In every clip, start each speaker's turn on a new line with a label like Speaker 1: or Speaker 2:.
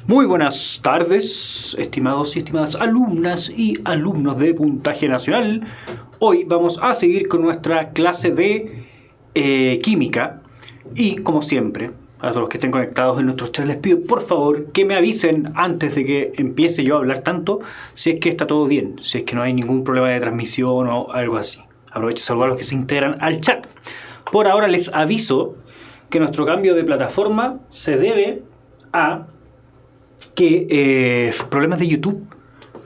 Speaker 1: Muy buenas tardes, estimados y estimadas alumnas y alumnos de Puntaje Nacional. Hoy vamos a seguir con nuestra clase de química y, como siempre, a todos los que estén conectados en nuestros chats les pido por favor que me avisen antes de que empiece yo a hablar tanto si es que está todo bien, si es que no hay ningún problema de transmisión o algo así. Aprovecho de saludar a los que se integran al chat. Por ahora les aviso que nuestro cambio de plataforma se debe a que problemas de YouTube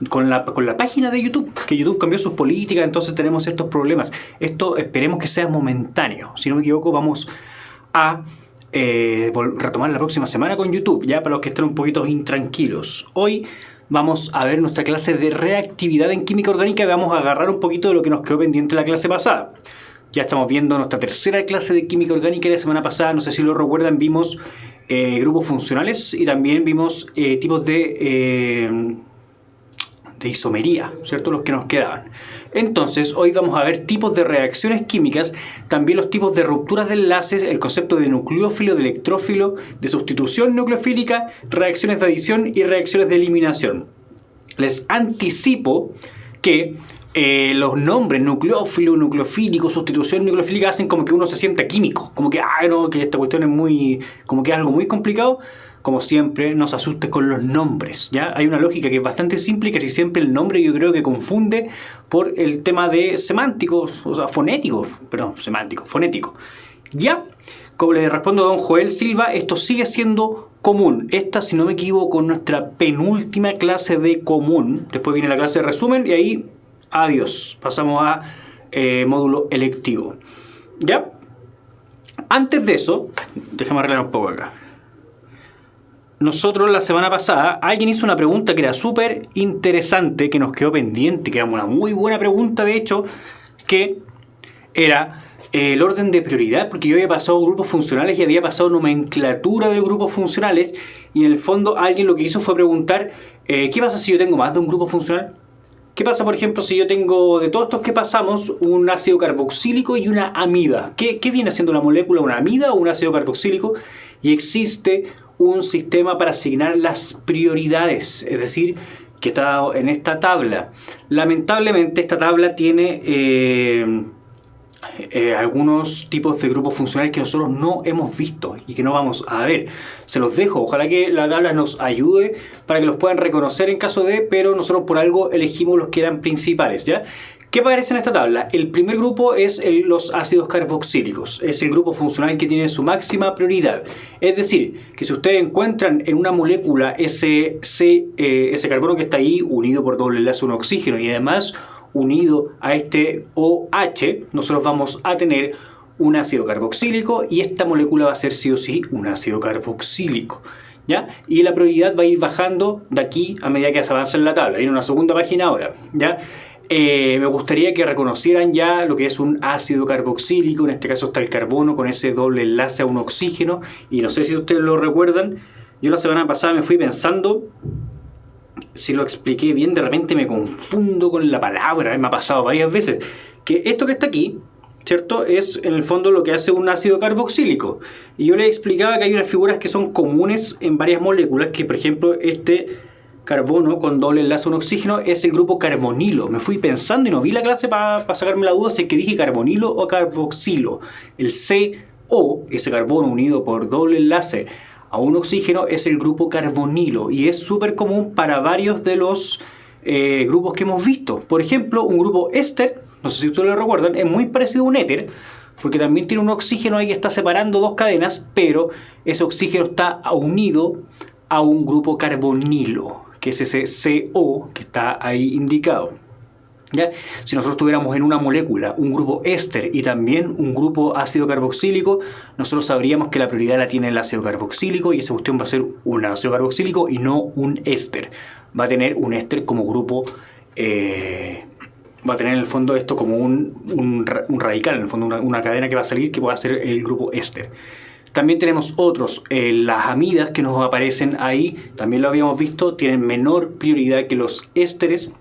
Speaker 1: con la página de YouTube, que YouTube cambió sus políticas, entonces tenemos ciertos problemas. Esto esperemos que sea momentáneo. Si no me equivoco, vamos a retomar la próxima semana con YouTube, ya para los que estén un poquito intranquilos. Hoy vamos a ver nuestra clase de reactividad en química orgánica y vamos a agarrar un poquito de lo que nos quedó pendiente la clase pasada. Ya estamos viendo nuestra tercera clase de química orgánica y la semana pasada, no sé si lo recuerdan, vimos grupos funcionales y también vimos tipos de isomería, ¿cierto? Los que nos quedaban. Entonces, hoy vamos a ver tipos de reacciones químicas, también los tipos de rupturas de enlaces, el concepto de nucleófilo, de electrófilo, de sustitución nucleofílica, reacciones de adición y reacciones de eliminación. Les anticipo que los nombres nucleófilo, nucleofílico, sustitución nucleofílica hacen como que uno se sienta químico, como que, no, que esta cuestión es muy, como que es algo muy complicado. Como siempre, no se asuste con los nombres, ¿ya? Hay una lógica que es bastante simple y casi siempre el nombre yo creo que confunde por el tema de semánticos, o sea, fonéticos, perdón, semántico, fonético. Ya, como le respondo a don Joel Silva, esto sigue siendo común. Esta, si no me equivoco, nuestra penúltima clase de común. Después viene la clase de resumen y ahí, adiós. Pasamos a módulo electivo. ¿Ya? Antes de eso, déjame arreglar un poco acá. Nosotros la semana pasada, alguien hizo una pregunta que era súper interesante, que nos quedó pendiente, que era una muy buena pregunta de hecho, que era el orden de prioridad, porque yo había pasado grupos funcionales y había pasado nomenclatura de grupos funcionales, y en el fondo alguien lo que hizo fue preguntar, ¿qué pasa si yo tengo más de un grupo funcional? ¿Qué pasa, por ejemplo, si yo tengo, de todos estos que pasamos, un ácido carboxílico y una amida? ¿Qué viene siendo una molécula, una amida o un ácido carboxílico? Y existe un sistema para asignar las prioridades, es decir, que está en esta tabla. Lamentablemente esta tabla tiene algunos tipos de grupos funcionales que nosotros no hemos visto y que no vamos a ver. Se los dejo, ojalá que la tabla nos ayude para que los puedan reconocer en caso de, pero nosotros por algo elegimos los que eran principales, ¿ya? ¿Qué aparece en esta tabla? El primer grupo es los ácidos carboxílicos. Es el grupo funcional que tiene su máxima prioridad. Es decir, que si ustedes encuentran en una molécula ese carbono que está ahí unido por doble enlace a un oxígeno y además unido a este OH, nosotros vamos a tener un ácido carboxílico y esta molécula va a ser sí o sí un ácido carboxílico, ¿ya? Y la prioridad va a ir bajando de aquí a medida que se avanza en la tabla. Viene una segunda página ahora, ¿ya? Me gustaría que reconocieran ya lo que es un ácido carboxílico. En este caso está el carbono con ese doble enlace a un oxígeno. Y no sé si ustedes lo recuerdan. Yo la semana pasada me fui pensando si lo expliqué bien. De repente me confundo con la palabra. Me ha pasado varias veces. Que esto que está aquí, ¿cierto? Es en el fondo lo que hace un ácido carboxílico. Y yo les explicaba que hay unas figuras que son comunes en varias moléculas. Que por ejemplo carbono con doble enlace a un oxígeno es el grupo carbonilo. Me fui pensando y no vi la clase para sacarme la duda si es que dije carbonilo o carboxilo. El CO, ese carbono unido por doble enlace a un oxígeno, es el grupo carbonilo y es súper común para varios de los grupos que hemos visto. Por ejemplo, un grupo éster, no sé si ustedes lo recuerdan, es muy parecido a un éter porque también tiene un oxígeno ahí que está separando dos cadenas, pero ese oxígeno está unido a un grupo carbonilo, que es ese CO que está ahí indicado, ¿ya? Si nosotros tuviéramos en una molécula un grupo éster y también un grupo ácido carboxílico, nosotros sabríamos que la prioridad la tiene el ácido carboxílico y esa cuestión va a ser un ácido carboxílico y no un éster. Va a tener un éster como grupo, va a tener en el fondo esto como un radical, en el fondo una cadena que va a salir que pueda ser el grupo éster. También tenemos otros, las amidas que nos aparecen ahí, también lo habíamos visto, tienen menor prioridad que los ésteres.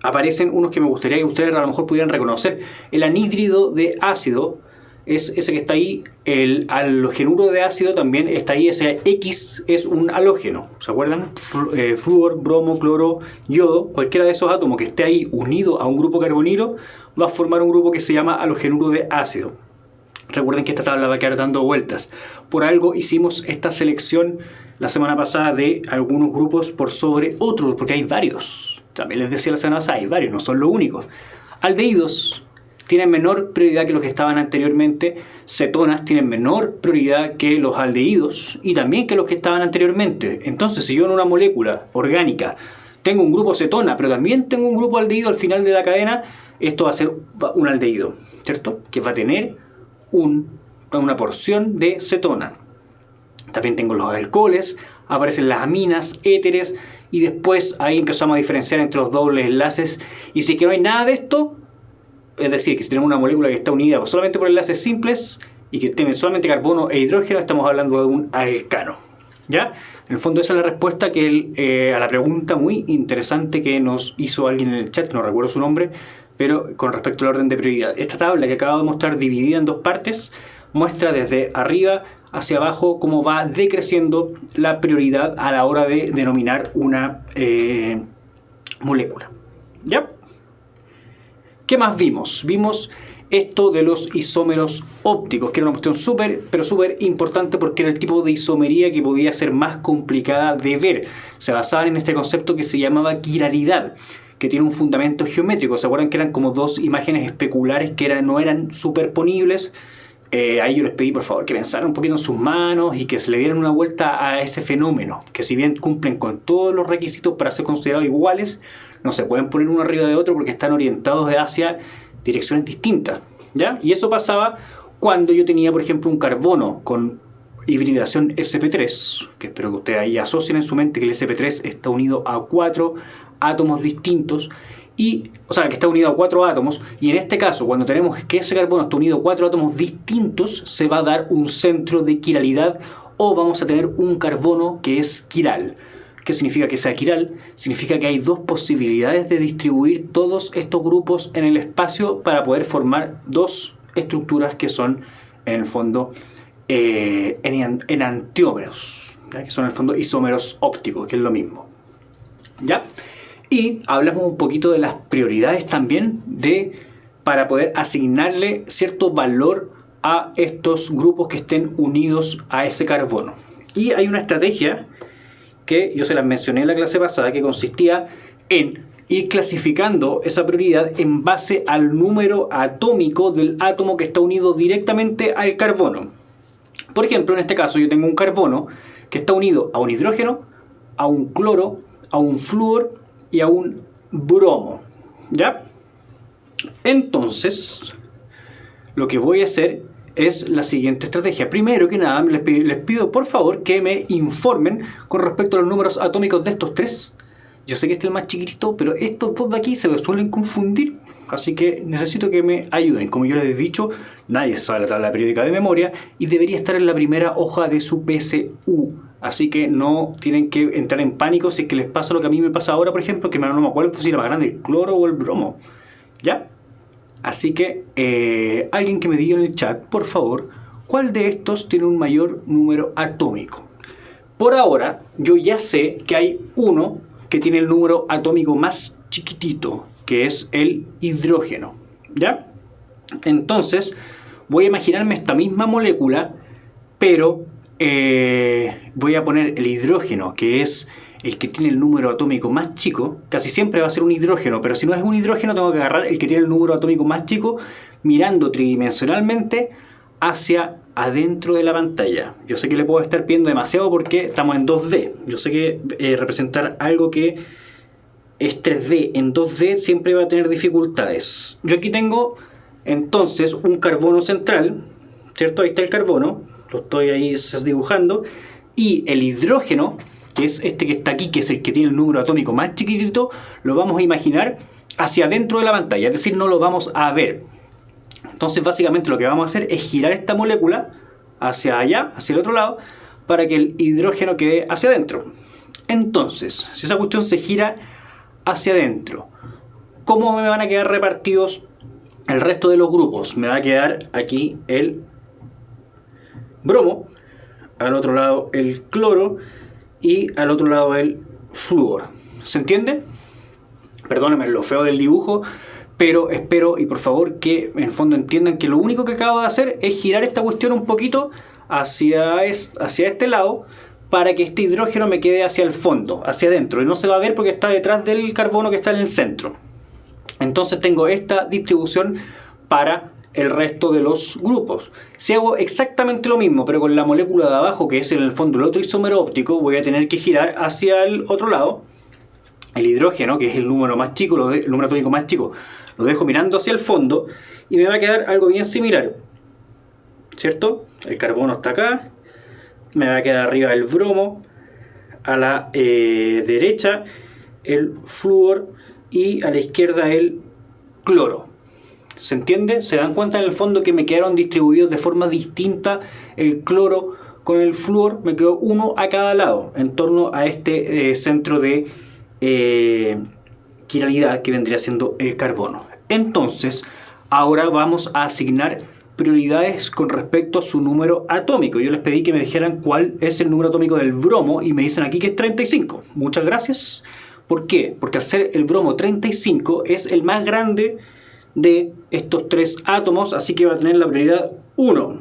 Speaker 1: Aparecen unos que me gustaría que ustedes a lo mejor pudieran reconocer. El anhídrido de ácido es ese que está ahí. El halogenuro de ácido también está ahí. Ese X es un halógeno. ¿Se acuerdan? Flúor, bromo, cloro, yodo. Cualquiera de esos átomos que esté ahí unido a un grupo carbonilo va a formar un grupo que se llama halogenuro de ácido. Recuerden que esta tabla va a quedar dando vueltas. Por algo hicimos esta selección la semana pasada de algunos grupos por sobre otros, porque hay varios. También les decía la semana pasada, hay varios, no son los únicos. Aldehídos tienen menor prioridad que los que estaban anteriormente. Cetonas tienen menor prioridad que los aldehídos y también que los que estaban anteriormente. Entonces, si yo en una molécula orgánica tengo un grupo cetona, pero también tengo un grupo aldehído al final de la cadena, esto va a ser un aldehído, ¿cierto? Que va a tener una porción de cetona. También tengo los alcoholes, aparecen las aminas, éteres, y después ahí empezamos a diferenciar entre los dobles enlaces. Y si es que no hay nada de esto, es decir, que si tenemos una molécula que está unida solamente por enlaces simples y que tiene solamente carbono e hidrógeno, estamos hablando de un alcano. ¿Ya? En el fondo esa es la respuesta a la pregunta muy interesante que nos hizo alguien en el chat, no recuerdo su nombre, pero con respecto al orden de prioridad. Esta tabla que acabo de mostrar dividida en dos partes muestra desde arriba hacia abajo cómo va decreciendo la prioridad a la hora de denominar una molécula. ¿Ya? ¿Qué más vimos? Vimos esto de los isómeros ópticos, que era una cuestión súper importante porque era el tipo de isomería que podía ser más complicada de ver. Se basaban en este concepto que se llamaba quiralidad, que tiene un fundamento geométrico. ¿Se acuerdan que eran como dos imágenes especulares que no eran superponibles? Ahí yo les pedí por favor que pensaran un poquito en sus manos y que se le dieran una vuelta a ese fenómeno, que si bien cumplen con todos los requisitos para ser considerados iguales, no se pueden poner uno arriba de otro porque están orientados hacia direcciones distintas, ¿ya? Y eso pasaba cuando yo tenía, por ejemplo, un carbono con hibridación sp3, que espero que ustedes ahí asocien en su mente que el sp3 está unido a 4 átomos distintos, o sea, que está unido a 4 átomos, y en este caso, cuando tenemos que ese carbono está unido a 4 átomos distintos, se va a dar un centro de quiralidad, o vamos a tener un carbono que es quiral. ¿Qué significa que sea quiral? Significa que hay dos posibilidades de distribuir todos estos grupos en el espacio para poder formar dos estructuras que son, en el fondo, enantiómeros, ¿ya? Que son, en el fondo, isómeros ópticos, que es lo mismo. ¿Ya? Y hablamos un poquito de las prioridades también para poder asignarle cierto valor a estos grupos que estén unidos a ese carbono. Y hay una estrategia que yo se las mencioné en la clase pasada, que consistía en ir clasificando esa prioridad en base al número atómico del átomo que está unido directamente al carbono. Por ejemplo, en este caso yo tengo un carbono que está unido a un hidrógeno, a un cloro, a un flúor y a un bromo. ¿Ya? Entonces, lo que voy a hacer es la siguiente estrategia. Primero que nada, les pido por favor que me informen con respecto a los números atómicos de estos tres. Yo sé que este es el más chiquitito, pero estos dos de aquí se me suelen confundir, así que necesito que me ayuden. Como yo les he dicho, nadie sabe la tabla periódica de memoria y debería estar en la primera hoja de su PSU. Así que no tienen que entrar en pánico si es que les pasa lo que a mí me pasa ahora, por ejemplo, que no me acuerdo si era más grande el cloro o el bromo. ¿Ya? Así que alguien que me diga en el chat, por favor, ¿cuál de estos tiene un mayor número atómico? Por ahora, yo ya sé que hay uno que tiene el número atómico más chiquitito, que es el hidrógeno. ¿Ya? Entonces, voy a imaginarme esta misma molécula, pero voy a poner el hidrógeno, que es el que tiene el número atómico más chico. Casi siempre va a ser un hidrógeno, pero si no es un hidrógeno tengo que agarrar el que tiene el número atómico más chico mirando tridimensionalmente hacia adentro de la pantalla. Yo sé que le puedo estar pidiendo demasiado porque estamos en 2D. Yo sé que representar algo que es 3D en 2D siempre va a tener dificultades. Yo aquí tengo entonces un carbono central, ¿cierto? Ahí está el carbono, lo estoy ahí dibujando, y el hidrógeno, que es este que está aquí, que es el que tiene el número atómico más chiquitito, lo vamos a imaginar hacia adentro de la pantalla, es decir, no lo vamos a ver. Entonces básicamente lo que vamos a hacer es girar esta molécula hacia allá, hacia el otro lado, para que el hidrógeno quede hacia adentro. Entonces, si esa cuestión se gira hacia adentro, ¿cómo me van a quedar repartidos el resto de los grupos. Me va a quedar aquí el bromo, al otro lado el cloro y al otro lado el flúor. ¿Se entiende? Perdónenme lo feo del dibujo, pero espero y por favor que en el fondo entiendan que lo único que acabo de hacer es girar esta cuestión un poquito hacia este lado, para que este hidrógeno me quede hacia el fondo, hacia adentro, y no se va a ver porque está detrás del carbono que está en el centro. Entonces tengo esta distribución para el resto de los grupos. Si hago exactamente lo mismo, pero con la molécula de abajo, que es en el fondo el otro isómero óptico, voy a tener que girar hacia el otro lado. El hidrógeno, que es el número más chico, el número atómico más chico, lo dejo mirando hacia el fondo y me va a quedar algo bien similar, ¿cierto? El carbono está acá, me va a quedar arriba el bromo, a la derecha el flúor y a la izquierda el cloro. ¿Se entiende? ¿Se dan cuenta en el fondo que me quedaron distribuidos de forma distinta el cloro con el flúor? Me quedó uno a cada lado, en torno a este centro de quiralidad que vendría siendo el carbono. Entonces, ahora vamos a asignar prioridades con respecto a su número atómico. Yo les pedí que me dijeran cuál es el número atómico del bromo y me dicen aquí que es 35. Muchas gracias. ¿Por qué? Porque al ser el bromo 35 es el más grande de estos tres átomos, así que va a tener la prioridad 1.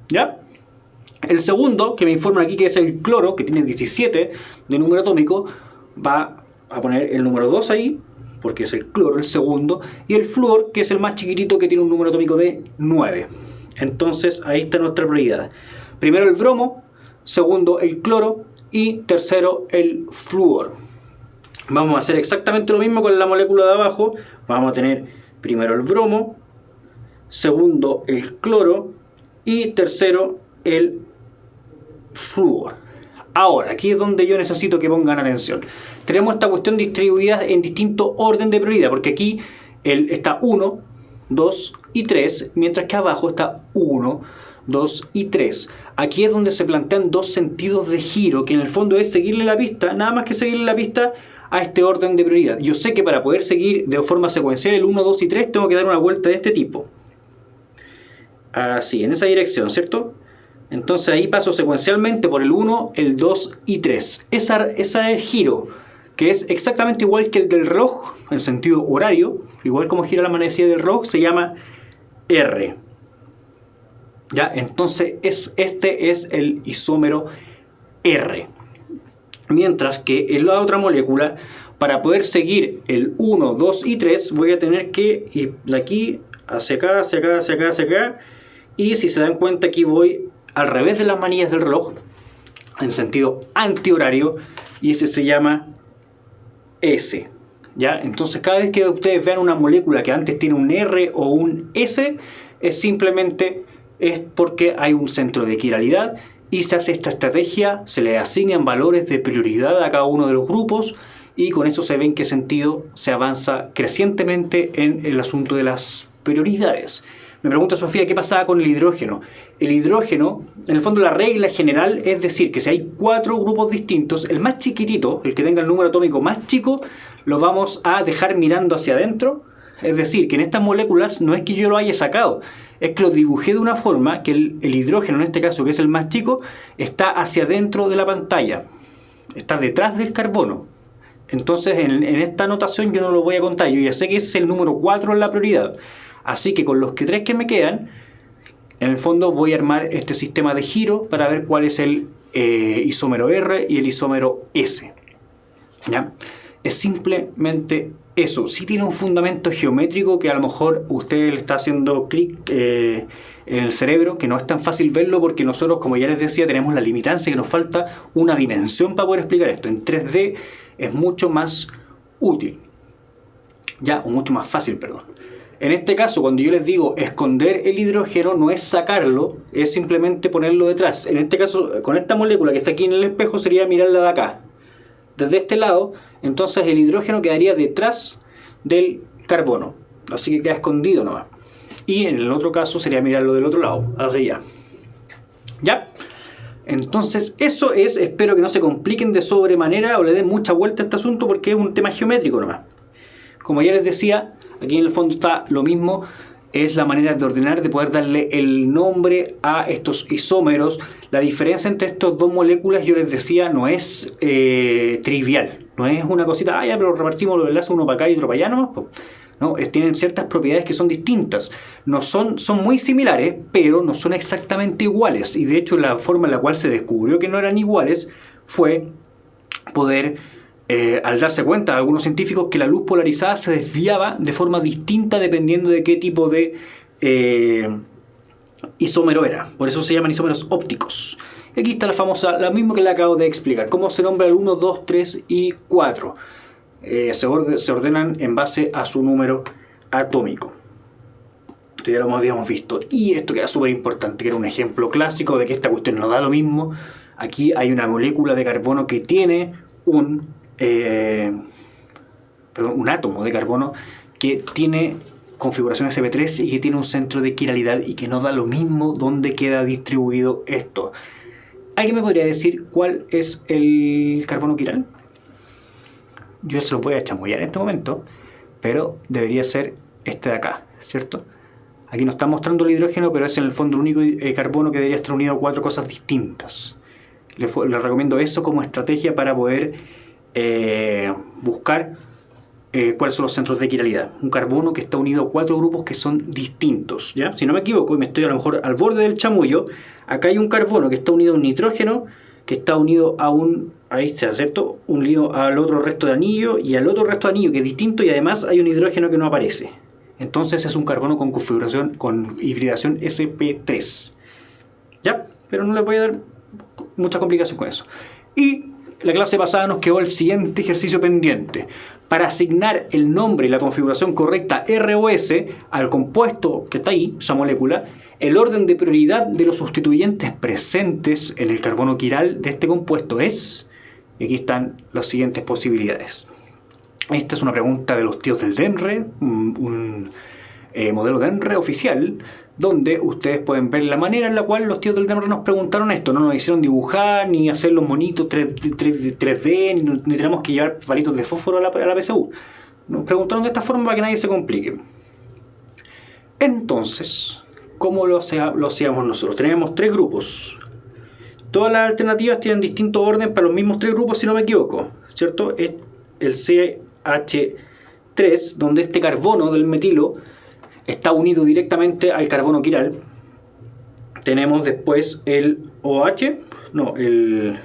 Speaker 1: ¿Ya? El segundo, que me informan aquí que es el cloro, que tiene 17 de número atómico, va a poner el número 2 ahí, porque es el cloro el segundo, y el flúor, que es el más chiquitito, que tiene un número atómico de 9. Entonces ahí está nuestra prioridad. Primero el bromo, segundo el cloro y tercero el flúor. Vamos a hacer exactamente lo mismo con la molécula de abajo. Vamos a tener primero el bromo, segundo el cloro y tercero el flúor. Ahora, aquí es donde yo necesito que pongan atención. Tenemos esta cuestión distribuida en distinto orden de prioridad, porque aquí está 1, 2 y 3, mientras que abajo está 1, 2 y 3. Aquí es donde se plantean dos sentidos de giro, que en el fondo es seguirle la pista, nada más que seguirle la pista a este orden de prioridad. Yo sé que para poder seguir de forma secuencial el 1, 2 y 3 tengo que dar una vuelta de este tipo. Así, en esa dirección, ¿cierto? Entonces ahí paso secuencialmente por el 1, el 2 y 3. Ese giro, que es exactamente igual que el del reloj, en sentido horario, igual como gira la manecilla del reloj, se llama R. ¿Ya? Entonces este es el isómero R. Mientras que en la otra molécula, para poder seguir el 1, 2 y 3, voy a tener que ir de aquí hacia acá, hacia acá, hacia acá, hacia acá. Y si se dan cuenta, aquí voy al revés de las manillas del reloj, en sentido antihorario, y ese se llama S. ¿Ya? Entonces cada vez que ustedes vean una molécula que antes tiene un R o un S, es porque hay un centro de quiralidad y se hace esta estrategia, se le asignan valores de prioridad a cada uno de los grupos y con eso se ve en qué sentido se avanza crecientemente en el asunto de las prioridades. Me pregunta Sofía, ¿qué pasaba con el hidrógeno? El hidrógeno, en el fondo la regla general es decir que si hay 4 grupos distintos, el más chiquitito, el que tenga el número atómico más chico, lo vamos a dejar mirando hacia adentro. Es decir, que en estas moléculas no es que yo lo haya sacado, es que lo dibujé de una forma que el hidrógeno, en este caso que es el más chico, está hacia adentro de la pantalla, está detrás del carbono. Entonces en esta anotación yo no lo voy a contar, yo ya sé que ese es el número 4 en la prioridad. Así que con los 3 que me quedan, en el fondo voy a armar este sistema de giro para ver cuál es el isómero R y el isómero S. ¿Ya? Es simplemente eso. Sí tiene un fundamento geométrico que a lo mejor usted le está haciendo clic en el cerebro, que no es tan fácil verlo porque nosotros, como ya les decía, tenemos la limitancia que nos falta una dimensión para poder explicar esto. En 3D es mucho más útil. Ya, o mucho más fácil, perdón. En este caso, cuando yo les digo esconder el hidrógeno, no es sacarlo, es simplemente ponerlo detrás. En este caso, con esta molécula que está aquí en el espejo, sería mirarla de acá. Desde este lado, entonces el hidrógeno quedaría detrás del carbono. Así que queda escondido nomás. Y en el otro caso sería mirarlo del otro lado, hacia allá. ¿Ya? Entonces eso es, espero que no se compliquen de sobremanera o le den mucha vuelta a este asunto porque es un tema geométrico nomás. Como ya les decía, Aquí en el fondo está lo mismo, es la manera de ordenar, de poder darle el nombre a estos isómeros. La diferencia entre estas dos moléculas, yo les decía, no es trivial. No es una cosita, ya, pero repartimos los enlaces uno para acá y otro para allá nomás. No, tienen ciertas propiedades que son distintas. No son muy similares, pero no son exactamente iguales. Y de hecho la forma en la cual se descubrió que no eran iguales fue poder, al darse cuenta algunos científicos que la luz polarizada se desviaba de forma distinta dependiendo de qué tipo de isómero era. Por eso se llaman isómeros ópticos. Y aquí está la misma que le acabo de explicar. ¿Cómo se nombra el 1, 2, 3 y 4? Se ordenan en base a su número atómico. Esto ya lo habíamos visto. Y esto que era súper importante, que era un ejemplo clásico de que esta cuestión no da lo mismo. Aquí hay una molécula de carbono que tiene un átomo de carbono que tiene configuración sp3 y que tiene un centro de quiralidad y que no da lo mismo dónde queda distribuido esto. ¿Alguien me podría decir cuál es el carbono quiral? Yo se los voy a chamullar en este momento, pero debería ser este de acá, ¿cierto? Aquí nos está mostrando el hidrógeno, pero es en el fondo el único carbono que debería estar unido a 4 cosas distintas. Les recomiendo eso como estrategia para poder buscar cuáles son los centros de quiralidad. Un carbono que está unido a 4 grupos que son distintos, ¿ya? Si no me equivoco y me estoy a lo mejor al borde del chamullo, acá hay un carbono que está unido a un nitrógeno, que está unido a un, ahí está, ¿cierto? Unido al otro resto de anillo y al otro resto de anillo que es distinto, y además hay un hidrógeno que no aparece. Entonces es un carbono con configuración, con hibridación sp3. ¿Ya? Pero no les voy a dar mucha complicación con eso. Y la clase pasada nos quedó el siguiente ejercicio pendiente. Para asignar el nombre y la configuración correcta R o S al compuesto que está ahí, esa molécula, el orden de prioridad de los sustituyentes presentes en el carbono quiral de este compuesto es... Y aquí están las siguientes posibilidades. Esta es una pregunta de los tíos del DENRE, un modelo DENRE oficial, donde ustedes pueden ver la manera en la cual los tíos del DENRE nos preguntaron esto. No nos hicieron dibujar, ni hacer los monitos 3D, ni tenemos que llevar palitos de fósforo a la PSU. Nos preguntaron de esta forma para que nadie se complique. Entonces, ¿cómo lo hacíamos nosotros? Teníamos 3 grupos. Todas las alternativas tienen distinto orden para los mismos 3 grupos, si no me equivoco, ¿cierto? Es el CH3, donde este carbono del metilo está unido directamente al carbono quiral. Tenemos después el OH, no, el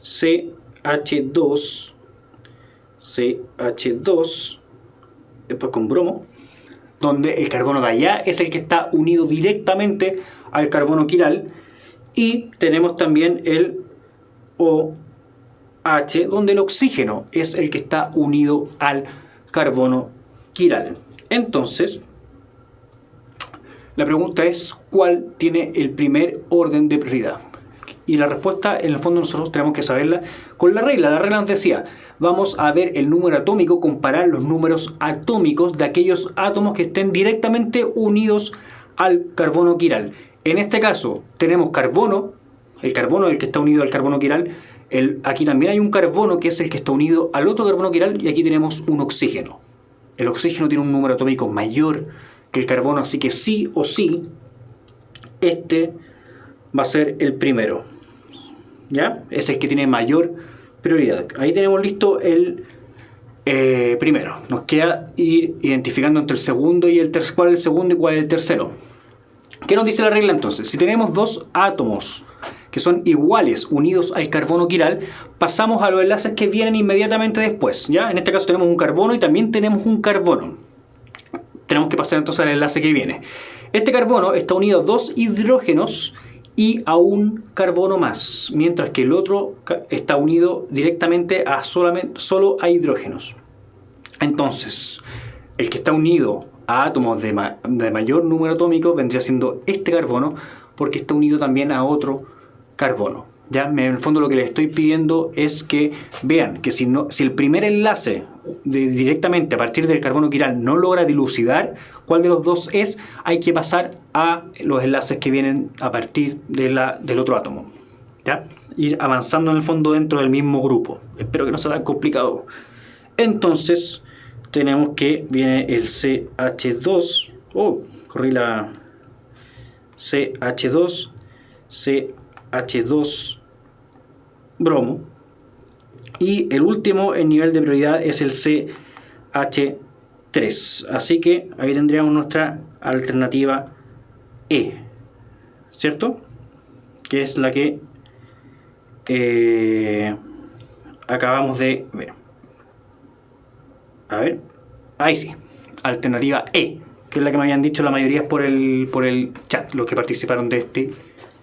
Speaker 1: CH2, después con bromo, donde el carbono de allá es el que está unido directamente al carbono quiral. Y tenemos también el OH, donde el oxígeno es el que está unido al carbono quiral. Entonces, la pregunta es, ¿cuál tiene el primer orden de prioridad? Y la respuesta, en el fondo, nosotros tenemos que saberla con la regla. La regla nos decía, vamos a ver el número atómico, comparar los números atómicos de aquellos átomos que estén directamente unidos al carbono quiral. En este caso tenemos carbono, el carbono el que está unido al carbono quiral. Aquí también hay un carbono que es el que está unido al otro carbono quiral, y aquí tenemos un oxígeno. El oxígeno tiene un número atómico mayor que el carbono, así que sí o sí este va a ser el primero, ¿ya? Es el que tiene mayor prioridad. Ahí tenemos listo el primero. Nos queda ir identificando entre el segundo y el tercero. ¿Cuál es el segundo y cuál es el tercero? ¿Qué nos dice la regla entonces? Si tenemos 2 átomos que son iguales unidos al carbono quiral, pasamos a los enlaces que vienen inmediatamente después, ¿ya? En este caso tenemos un carbono y también tenemos un carbono. Tenemos que pasar entonces al enlace que viene. Este carbono está unido a 2 hidrógenos y a un carbono más, mientras que el otro está unido directamente a solo a hidrógenos. Entonces, el que está unido a átomos de mayor número atómico vendría siendo este carbono, porque está unido también a otro carbono. ¿Ya? En el fondo lo que les estoy pidiendo es que vean que si el primer enlace directamente a partir del carbono quiral no logra dilucidar cuál de los dos es, hay que pasar a los enlaces que vienen a partir del otro átomo. ¿Ya? Ir avanzando en el fondo dentro del mismo grupo. Espero que no sea tan complicado. Entonces tenemos que viene el CH2. Oh, corrí la CH2, CH2 bromo. Y el último en nivel de prioridad es el CH3. Así que ahí tendríamos nuestra alternativa E, ¿cierto? Que es la que acabamos de ver. A ver, ahí sí, alternativa E, que es la que me habían dicho la mayoría por el chat, los que participaron de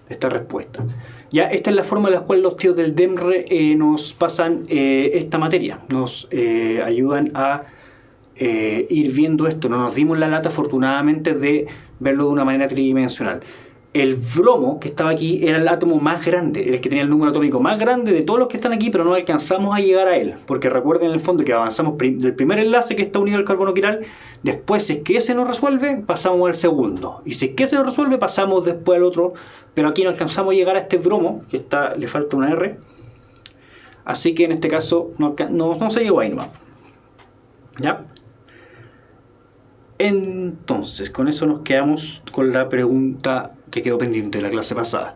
Speaker 1: esta respuesta. Ya, esta es la forma en la cual los tíos del DEMRE nos pasan esta materia, nos ayudan a ir viendo esto. No nos dimos la lata, afortunadamente, de verlo de una manera tridimensional. El bromo que estaba aquí era el átomo más grande, el que tenía el número atómico más grande de todos los que están aquí, pero no alcanzamos a llegar a él, porque recuerden en el fondo que avanzamos del primer enlace que está unido al carbono quiral, después si es que ese no resuelve, pasamos al segundo, y si es que ese no resuelve, pasamos después al otro, pero aquí no alcanzamos a llegar a este bromo, que está, le falta una R, así que en este caso no se llegó ahí nomás. ¿Ya? Entonces, con eso nos quedamos con la pregunta que quedó pendiente de la clase pasada.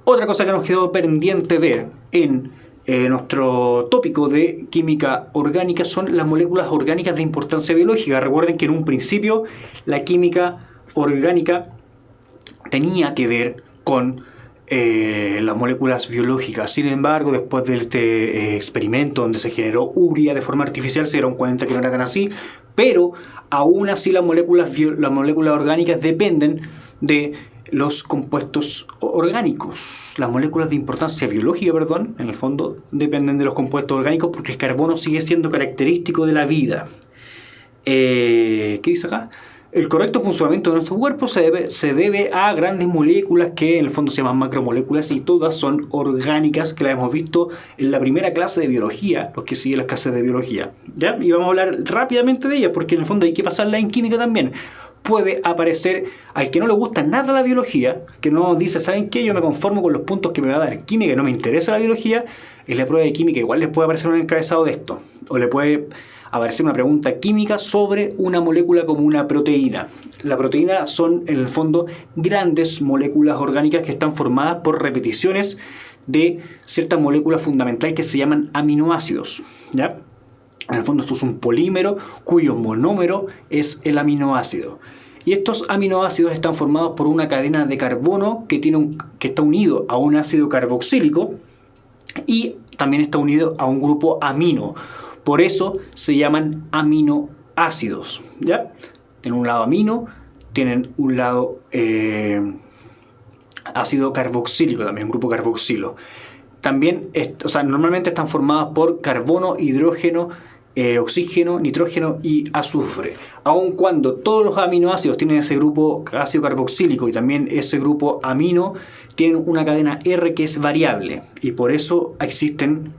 Speaker 1: Otra cosa que nos quedó pendiente ver en nuestro tópico de química orgánica son las moléculas orgánicas de importancia biológica. Recuerden que en un principio la química orgánica tenía que ver con las moléculas biológicas. Sin embargo, después de este experimento donde se generó urea de forma artificial, se dieron cuenta que no era tan así, pero aún así las moléculas orgánicas dependen de los compuestos orgánicos. Las moléculas de importancia biológica, perdón, en el fondo, dependen de los compuestos orgánicos porque el carbono sigue siendo característico de la vida. ¿Qué dice acá? El correcto funcionamiento de nuestro cuerpo se debe a grandes moléculas que en el fondo se llaman macromoléculas y todas son orgánicas, que las hemos visto en la primera clase de biología, los que siguen las clases de biología. ¿Ya? Y vamos a hablar rápidamente de ellas porque en el fondo hay que pasarla en química también. Puede aparecer al que no le gusta nada la biología, que no dice, ¿saben qué? Yo me conformo con los puntos que me va a dar química y no me interesa la biología. En la prueba de química igual les puede aparecer un encabezado de esto, o le puede aparecer una pregunta química sobre una molécula como una proteína. La proteína son en el fondo grandes moléculas orgánicas que están formadas por repeticiones de cierta molécula fundamental que se llaman aminoácidos, ¿ya? En el fondo esto es un polímero cuyo monómero es el aminoácido. Y estos aminoácidos están formados por una cadena de carbono que está unido a un ácido carboxílico y también está unido a un grupo amino. Por eso se llaman aminoácidos, ¿ya? Tienen un lado amino, tienen un lado ácido carboxílico, también un grupo carboxilo. También, normalmente están formados por carbono, hidrógeno, oxígeno, nitrógeno y azufre. Aun cuando todos los aminoácidos tienen ese grupo ácido carboxílico y también ese grupo amino, tienen una cadena R que es variable y por eso existen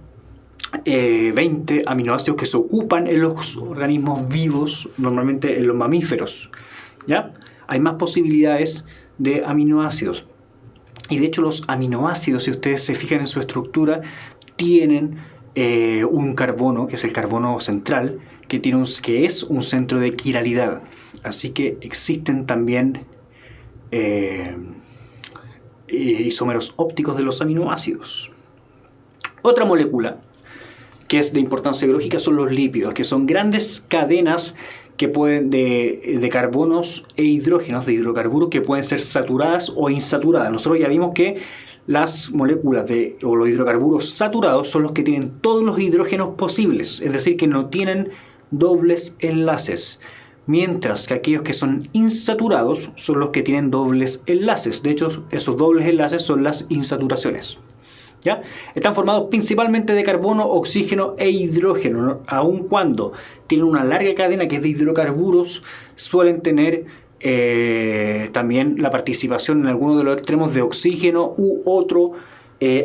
Speaker 1: 20 aminoácidos que se ocupan en los organismos vivos, normalmente en los mamíferos, ¿ya? Hay más posibilidades de aminoácidos. Y de hecho los aminoácidos, si ustedes se fijan en su estructura, tienen un carbono, que es el carbono central, que es un centro de quiralidad. Así que existen también isómeros ópticos de los aminoácidos. Otra molécula que es de importancia biológica son los lípidos, que son grandes cadenas que pueden de carbonos e hidrógenos, de hidrocarburos, que pueden ser saturadas o insaturadas. Nosotros ya vimos que las moléculas o los hidrocarburos saturados son los que tienen todos los hidrógenos posibles, es decir, que no tienen dobles enlaces, mientras que aquellos que son insaturados son los que tienen dobles enlaces. De hecho, esos dobles enlaces son las insaturaciones. ¿Ya? Están formados principalmente de carbono, oxígeno e hidrógeno, ¿no? Aun cuando tienen una larga cadena que es de hidrocarburos, suelen tener también la participación en alguno de los extremos de oxígeno u otro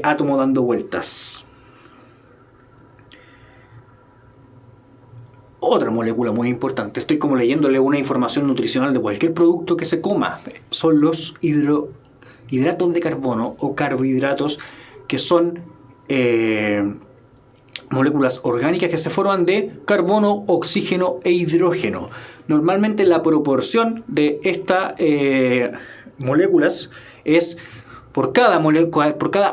Speaker 1: átomo dando vueltas. Otra molécula muy importante, estoy como leyéndole una información nutricional de cualquier producto que se coma, son los hidratos de carbono o carbohidratos, que son moléculas orgánicas que se forman de carbono, oxígeno e hidrógeno. Normalmente la proporción de estas moléculas es por cada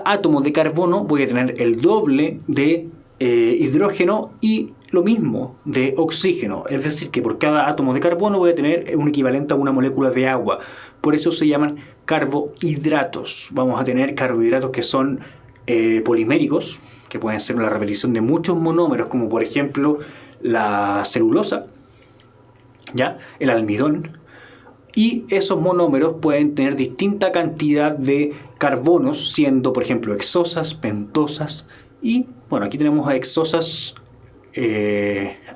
Speaker 1: átomo de carbono voy a tener el doble de hidrógeno y lo mismo de oxígeno. Es decir, que por cada átomo de carbono voy a tener un equivalente a una molécula de agua. Por eso se llaman carbohidratos. Vamos a tener carbohidratos que son poliméricos, que pueden ser la repetición de muchos monómeros, como por ejemplo la celulosa, ¿ya? El almidón. Y esos monómeros pueden tener distinta cantidad de carbonos, siendo por ejemplo hexosas, pentosas y bueno, aquí tenemos a hexosas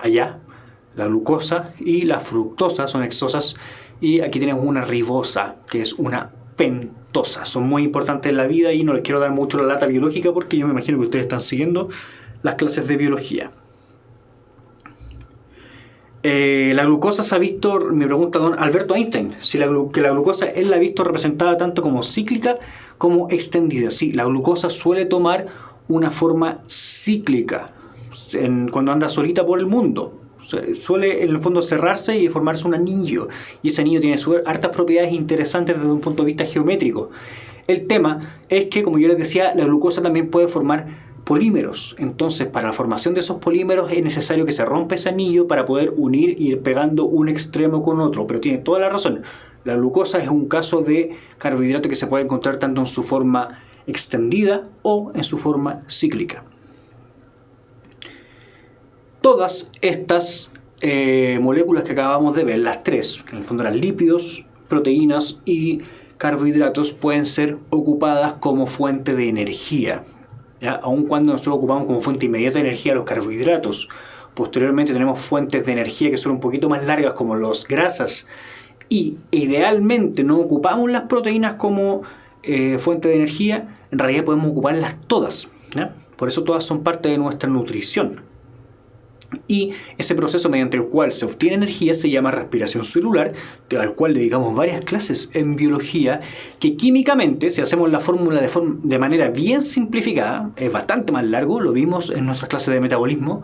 Speaker 1: allá, la glucosa y la fructosa son hexosas y aquí tenemos una ribosa que es una pentosa. Son muy importantes en la vida y no les quiero dar mucho la lata biológica porque yo me imagino que ustedes están siguiendo las clases de biología. La glucosa se ha visto, me pregunta don Alberto Einstein, si la glucosa él la ha visto representada tanto como cíclica como extendida. Sí, la glucosa suele tomar una forma cíclica cuando anda solita por el mundo. Suele en el fondo cerrarse y formarse un anillo. Y ese anillo tiene hartas propiedades interesantes desde un punto de vista geométrico. El tema es que, como yo les decía, la glucosa también puede formar polímeros. Entonces, para la formación de esos polímeros es necesario que se rompa ese anillo para poder unir y ir pegando un extremo con otro. Pero tiene toda la razón. La glucosa es un caso de carbohidrato que se puede encontrar tanto en su forma extendida o en su forma cíclica. Todas estas moléculas que acabamos de ver, las tres, que en el fondo eran lípidos, proteínas y carbohidratos, pueden ser ocupadas como fuente de energía. ¿Ya? Aun cuando nosotros ocupamos como fuente inmediata de energía los carbohidratos, posteriormente tenemos fuentes de energía que son un poquito más largas como las grasas y idealmente no ocupamos las proteínas como fuente de energía, en realidad podemos ocuparlas todas, ¿ya? Por eso todas son parte de nuestra nutrición. Y ese proceso mediante el cual se obtiene energía se llama respiración celular, al cual le dedicamos varias clases en biología, que químicamente, si hacemos la fórmula de manera bien simplificada, es bastante más largo, lo vimos en nuestras clases de metabolismo,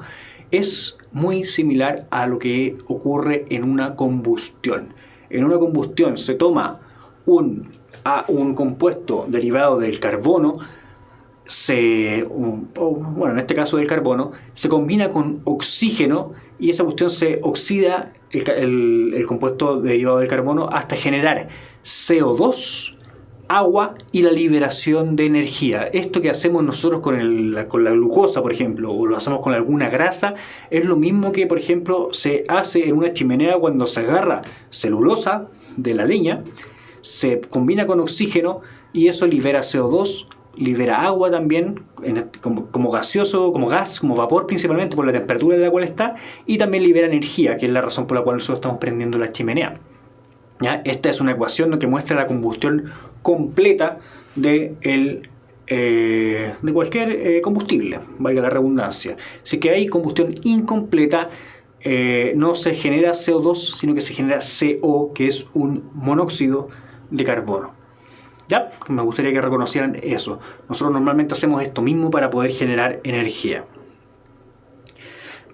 Speaker 1: es muy similar a lo que ocurre en una combustión. En una combustión se toma un compuesto derivado del carbono, en este caso del carbono, se combina con oxígeno y esa cuestión se oxida el compuesto derivado del carbono hasta generar CO2, agua y la liberación de energía. Esto que hacemos nosotros con la glucosa, por ejemplo, o lo hacemos con alguna grasa, es lo mismo que, por ejemplo, se hace en una chimenea cuando se agarra celulosa de la leña, se combina con oxígeno y eso libera CO2, libera agua también como gaseoso, como gas, como vapor principalmente por la temperatura en la cual está, y también libera energía, que es la razón por la cual nosotros estamos prendiendo la chimenea. ¿Ya? Esta es una ecuación que muestra la combustión completa de cualquier combustible, valga la redundancia. Si que hay combustión incompleta, no se genera CO2, sino que se genera CO, que es un monóxido de carbono. ¿Ya? Me gustaría que reconocieran eso. Nosotros normalmente hacemos esto mismo para poder generar energía.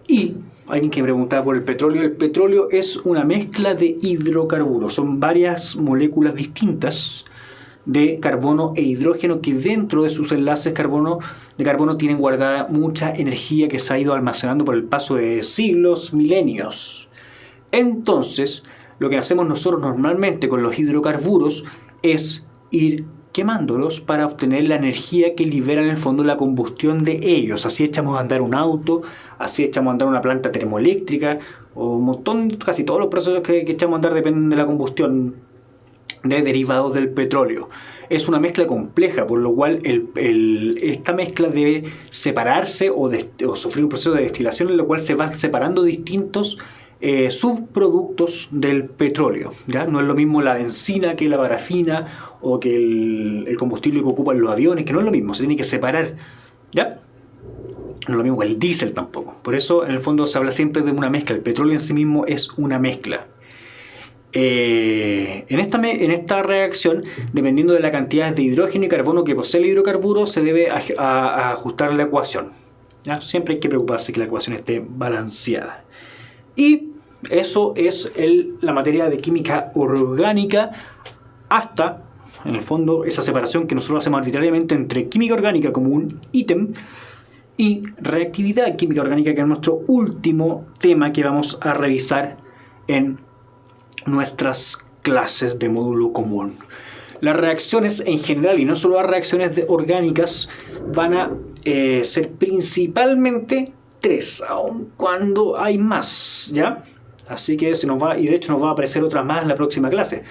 Speaker 1: Y alguien que me preguntaba por el petróleo. El petróleo es una mezcla de hidrocarburos. Son varias moléculas distintas de carbono e hidrógeno que dentro de sus enlaces de carbono tienen guardada mucha energía que se ha ido almacenando por el paso de siglos, milenios. Entonces, lo que hacemos nosotros normalmente con los hidrocarburos es ir quemándolos para obtener la energía que libera en el fondo la combustión de ellos. Así echamos a andar un auto, así echamos a andar una planta termoeléctrica, o un montón, casi todos los procesos que echamos a andar dependen de la combustión de derivados del petróleo. Es una mezcla compleja, por lo cual esta mezcla debe separarse o sufrir un proceso de destilación en el cual se van separando distintos subproductos del petróleo, ¿ya? No es lo mismo la benzina que la parafina o que el combustible que ocupan los aviones, que no es lo mismo, se tiene que separar, ¿ya? No es lo mismo que el diésel tampoco. Por eso en el fondo se habla siempre de una mezcla. El petróleo en sí mismo es una mezcla. En esta reacción, dependiendo de la cantidad de hidrógeno y carbono que posee el hidrocarburo, se debe ajustar la ecuación, ¿ya? Siempre hay que preocuparse que la ecuación esté balanceada. Y eso es la materia de química orgánica, hasta, en el fondo, esa separación que nosotros hacemos arbitrariamente entre química orgánica como un ítem y reactividad química orgánica, que es nuestro último tema que vamos a revisar en nuestras clases de módulo común. Las reacciones en general, y no solo las reacciones orgánicas, van a ser principalmente 3, aun cuando hay más, ¿ya? Así que se nos va, y de hecho nos va a aparecer otras más en la próxima clase.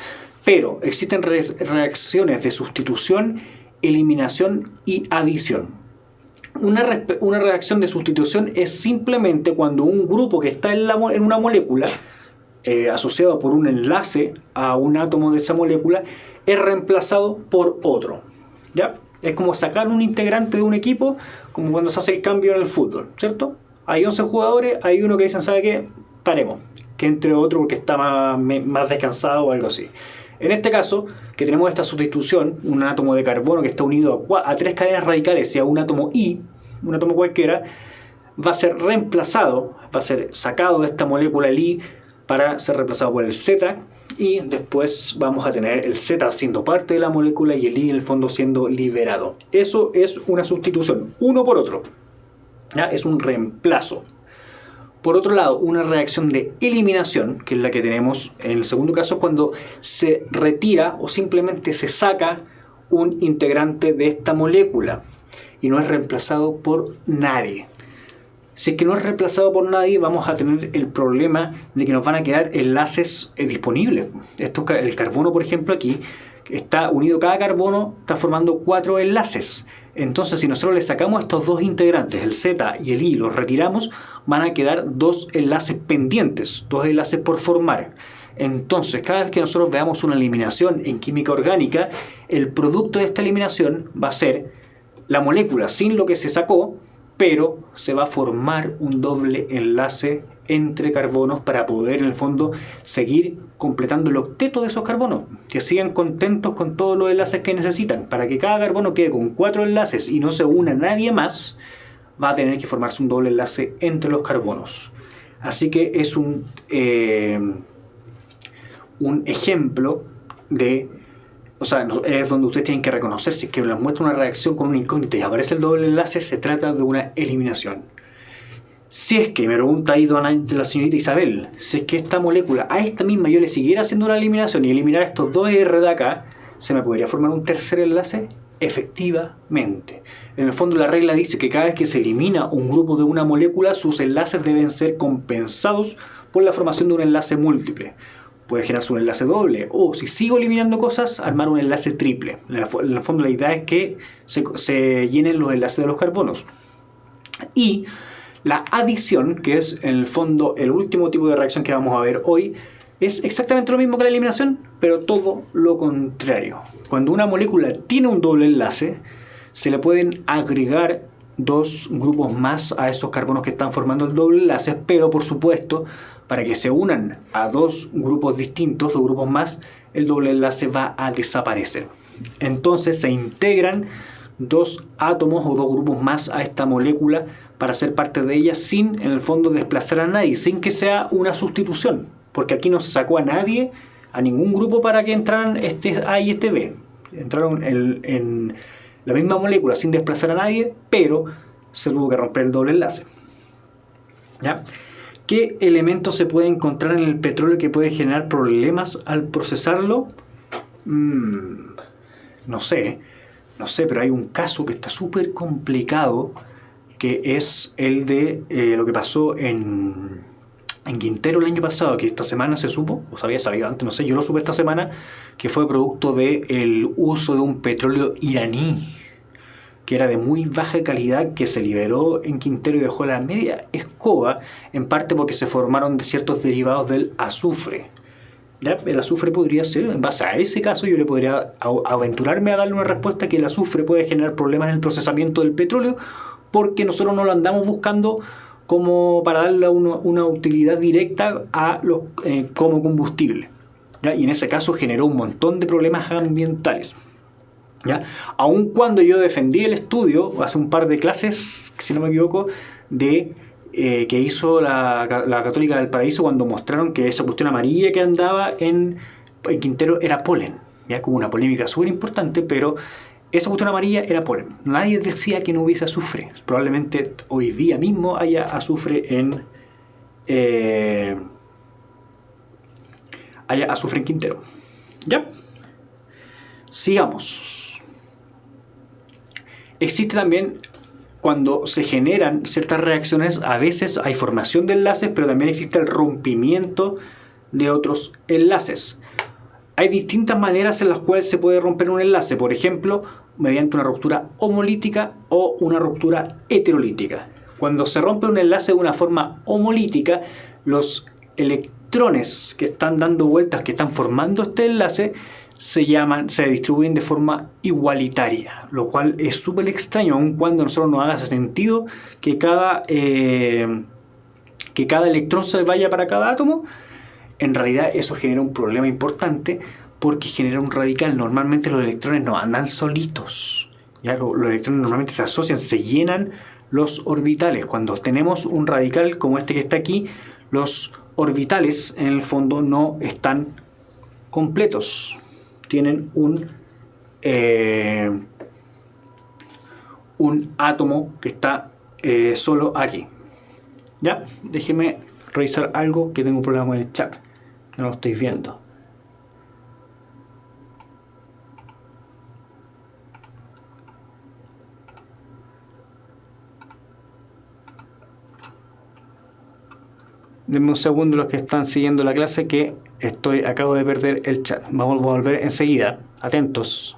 Speaker 1: Pero existen reacciones de sustitución, eliminación y adición. Una reacción de sustitución es simplemente cuando un grupo que está en una molécula, asociado por un enlace a un átomo de esa molécula, es reemplazado por otro, ¿ya? Es como sacar un integrante de un equipo, como cuando se hace el cambio en el fútbol, ¿cierto? Hay 11 jugadores, hay uno que dicen, ¿sabe qué? Paremos, que entre otro porque está más descansado o algo así. En este caso, que tenemos esta sustitución, un átomo de carbono que está unido a 3 cadenas radicales y a un átomo I, un átomo cualquiera, va a ser reemplazado, va a ser sacado de esta molécula el I para ser reemplazado por el Z, y después vamos a tener el Z siendo parte de la molécula y el I en el fondo siendo liberado. Eso es una sustitución, uno por otro, ¿ya? Es un reemplazo. Por otro lado, una reacción de eliminación, que es la que tenemos en el segundo caso, cuando se retira o simplemente se saca un integrante de esta molécula y no es reemplazado por nadie. Si es que no es reemplazado por nadie, vamos a tener el problema de que nos van a quedar enlaces disponibles. El carbono, por ejemplo, aquí está unido, cada carbono está formando 4 enlaces. Entonces, si nosotros le sacamos estos 2 integrantes, el Z y el I, los retiramos, van a quedar 2 enlaces pendientes, 2 enlaces por formar. Entonces, cada vez que nosotros veamos una eliminación en química orgánica, el producto de esta eliminación va a ser la molécula sin lo que se sacó, pero se va a formar un doble enlace entre carbonos para poder, en el fondo, seguir completando el octeto de esos carbonos, que sigan contentos con todos los enlaces que necesitan. Para que cada carbono quede con 4 enlaces y no se una nadie más, va a tener que formarse un doble enlace entre los carbonos. Así que es un ejemplo de... O sea, es donde ustedes tienen que reconocer si es que les muestra una reacción con una incógnita y aparece el doble enlace, se trata de una eliminación. Si es que, me pregunta ahí la señorita Isabel, si es que esta molécula, a esta misma yo le siguiera haciendo una eliminación y eliminar estos 2 R de acá, ¿se me podría formar un tercer enlace? Efectivamente. En el fondo la regla dice que cada vez que se elimina un grupo de una molécula, sus enlaces deben ser compensados por la formación de un enlace múltiple. Puede generarse un enlace doble, o si sigo eliminando cosas, armar un enlace triple. En el fondo la idea es que se llenen los enlaces de los carbonos. Y la adición, que es en el fondo el último tipo de reacción que vamos a ver hoy, es exactamente lo mismo que la eliminación, pero todo lo contrario. Cuando una molécula tiene un doble enlace, se le pueden agregar 2 grupos más a esos carbonos que están formando el doble enlace, pero por supuesto, para que se unan a 2 grupos distintos, 2 grupos más, el doble enlace va a desaparecer. Entonces se integran 2 átomos o 2 grupos más a esta molécula para ser parte de ella sin, en el fondo, desplazar a nadie, sin que sea una sustitución, porque aquí no se sacó a nadie, a ningún grupo para que entraran este A y este B. Entraron en la misma molécula sin desplazar a nadie, pero se tuvo que romper el doble enlace. ¿Ya? ¿Qué elementos se puede encontrar en el petróleo que puede generar problemas al procesarlo? No sé, pero hay un caso que está súper complicado, que es el de lo que pasó en Quintero el año pasado, que esta semana se supo, o se había sabido antes, no sé, yo lo supe esta semana, que fue producto del uso de un petróleo iraní, que era de muy baja calidad, que se liberó en Quintero y dejó la media escoba, en parte porque se formaron ciertos derivados del azufre. ¿Ya? El azufre podría ser, en base a ese caso, yo le podría aventurarme a darle una respuesta que el azufre puede generar problemas en el procesamiento del petróleo, porque nosotros no lo andamos buscando como para darle una utilidad directa como combustible. ¿Ya? Y en ese caso generó un montón de problemas ambientales. ¿Ya? Aun cuando yo defendí el estudio hace un par de clases, si no me equivoco, de que hizo la Católica del Paraíso cuando mostraron que esa cuestión amarilla que andaba en Quintero era polen. ¿Ya? Como una polémica súper importante, pero esa cuestión amarilla era polen. Nadie decía que no hubiese azufre. Probablemente hoy día mismo haya azufre en... haya azufre en Quintero. ¿Ya? Sigamos. Existe también cuando se generan ciertas reacciones, a veces hay formación de enlaces, pero también existe el rompimiento de otros enlaces. Hay distintas maneras en las cuales se puede romper un enlace, por ejemplo, mediante una ruptura homolítica o una ruptura heterolítica. Cuando se rompe un enlace de una forma homolítica, los electrones que están dando vueltas, que están formando este enlace, se distribuyen de forma igualitaria, lo cual es súper extraño, aun cuando a nosotros nos haga sentido que cada electrón se vaya para cada átomo. En realidad eso genera un problema importante porque genera un radical. Normalmente los electrones no andan solitos. ¿Ya? Los electrones normalmente se asocian, se llenan los orbitales. Cuando tenemos un radical como este que está aquí, los orbitales en el fondo no están completos. Tienen un átomo que está solo aquí. ¿Ya? Déjeme revisar algo, que tengo un problema con el chat, que no lo estoy viendo. Denme un segundo los que están siguiendo la clase, que acabo de perder el chat. Vamos a volver enseguida. Atentos.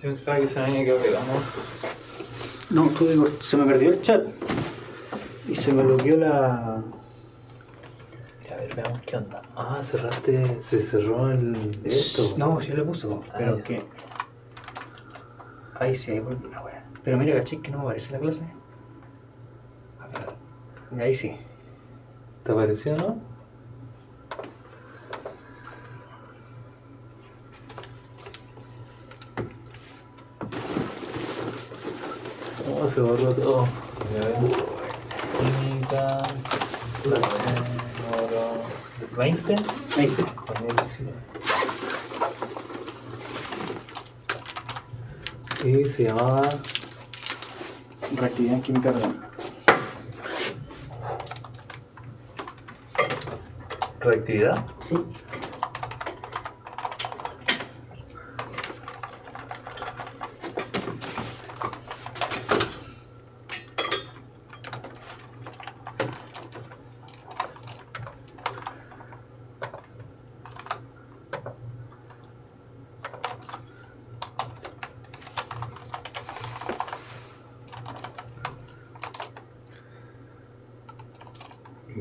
Speaker 2: Yo pensaba que se me había quedado pegado, ¿no?
Speaker 1: No, digo, se me perdió el chat. Y se me bloqueó la...
Speaker 2: Ya, a ver, veamos qué onda. Ah, cerraste, se cerró el esto.
Speaker 1: No, sí le puse, pero
Speaker 2: ya.
Speaker 1: que... Ahí sí, ahí volvió la wea. Pero mira, caché que no me aparece la clase. Ahí sí.
Speaker 2: ¿Te apareció, no? Oh, se borró todo. Ya ven. Química. Número 20.
Speaker 1: 20.
Speaker 2: Con el 19. Y se llamaba
Speaker 1: Reactividad química redonda.
Speaker 2: reactividad.
Speaker 1: Sí.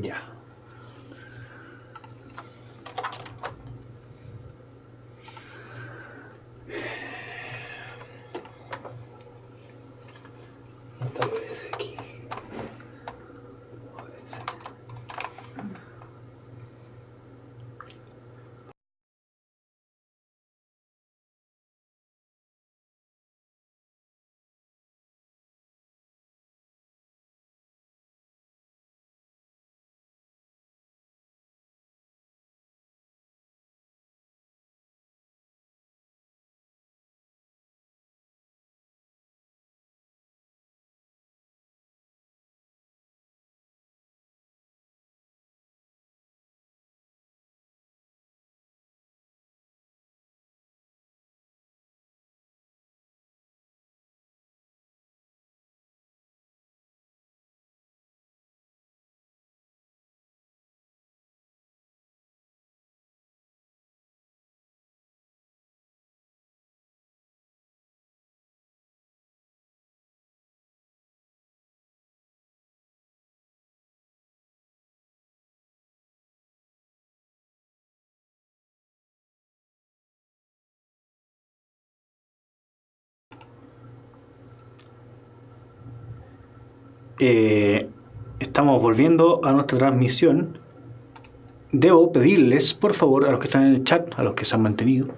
Speaker 1: Ya.
Speaker 2: No te aparece aquí.
Speaker 1: estamos volviendo a nuestra transmisión. Debo pedirles, por favor, a los que están en el chat, a los que se han mantenido,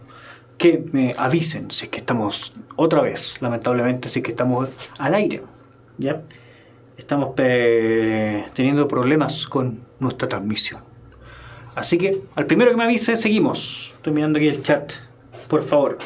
Speaker 1: que me avisen si es que estamos otra vez, lamentablemente, si es que estamos al aire. ¿Ya? Estamos teniendo problemas con nuestra transmisión. Así que, al primero que me avise, seguimos. Estoy mirando aquí el chat, por favor.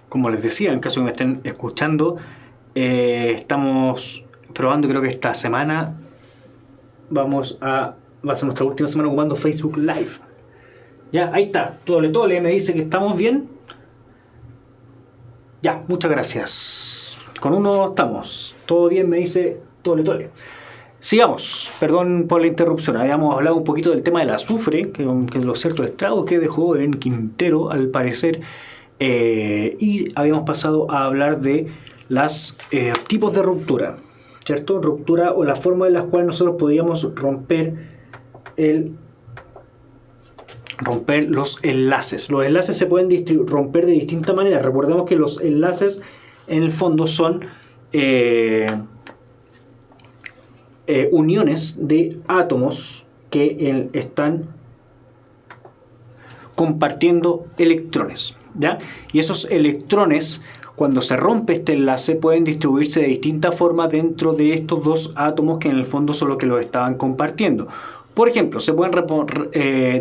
Speaker 1: Como les decía, en caso de que me estén escuchando, estamos probando, creo que esta semana va a ser nuestra última semana ocupando Facebook Live. Ya, ahí está, Tole me dice que estamos bien. Ya, muchas gracias. Con uno estamos, todo bien, me dice Tole. Sigamos, perdón por la interrupción. Habíamos hablado un poquito del tema del azufre, que los ciertos estragos que dejó en Quintero, al parecer. Y habíamos pasado a hablar de los tipos de ruptura, ¿cierto? Ruptura o la forma en la cual nosotros podíamos romper los enlaces. Los enlaces se pueden romper de distintas maneras. Recordemos que los enlaces en el fondo son uniones de átomos que están compartiendo electrones, ¿ya? Y esos electrones, cuando se rompe este enlace, pueden distribuirse de distintas formas dentro de estos dos átomos que en el fondo son los que los estaban compartiendo. Por ejemplo, se pueden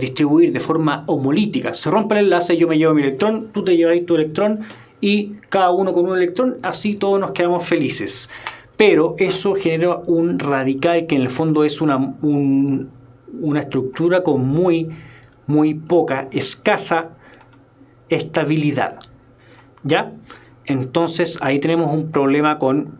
Speaker 1: distribuir de forma homolítica. Se rompe el enlace, yo me llevo mi electrón, tú te llevas tu electrón y cada uno con un electrón, así todos nos quedamos felices. Pero eso genera un radical que en el fondo es una estructura con muy poca, escasa estabilidad. ¿Ya? Entonces ahí tenemos un problema con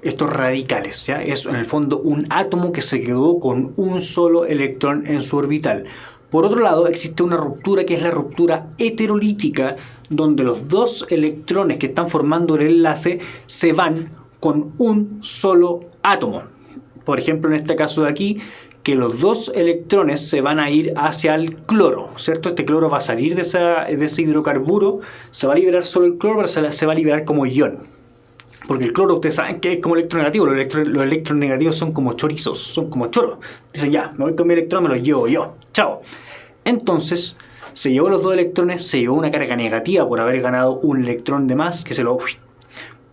Speaker 1: estos radicales, ¿ya? Es en el fondo un átomo que se quedó con un solo electrón en su orbital. Por otro lado, existe una ruptura que es la ruptura heterolítica, donde los dos electrones que están formando el enlace se van con un solo átomo. Por ejemplo, en este caso de aquí, que los dos electrones se van a ir hacia el cloro, ¿cierto? Este cloro va a salir de ese hidrocarburo, se va a liberar solo el cloro, pero se va a liberar como ion. Porque el cloro, ustedes saben que es como electronegativo, los electronegativos son como chorizos, son como choros. Dicen, ya, me voy con mi electrón, me lo llevo yo, chao. Entonces, se llevó los dos electrones, se llevó una carga negativa por haber ganado un electrón de más, que se lo...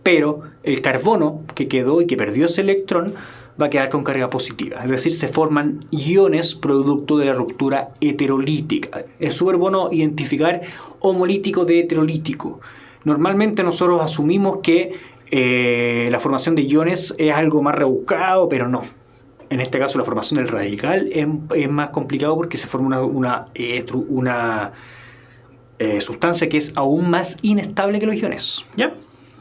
Speaker 1: Pero el carbono que quedó y que perdió ese electrón va a quedar con carga positiva, es decir, se forman iones producto de la ruptura heterolítica. Es súper bueno identificar homolítico de heterolítico. Normalmente nosotros asumimos que la formación de iones es algo más rebuscado, pero no. En este caso la formación del radical es más complicado porque se forma una sustancia que es aún más inestable que los iones, ¿ya?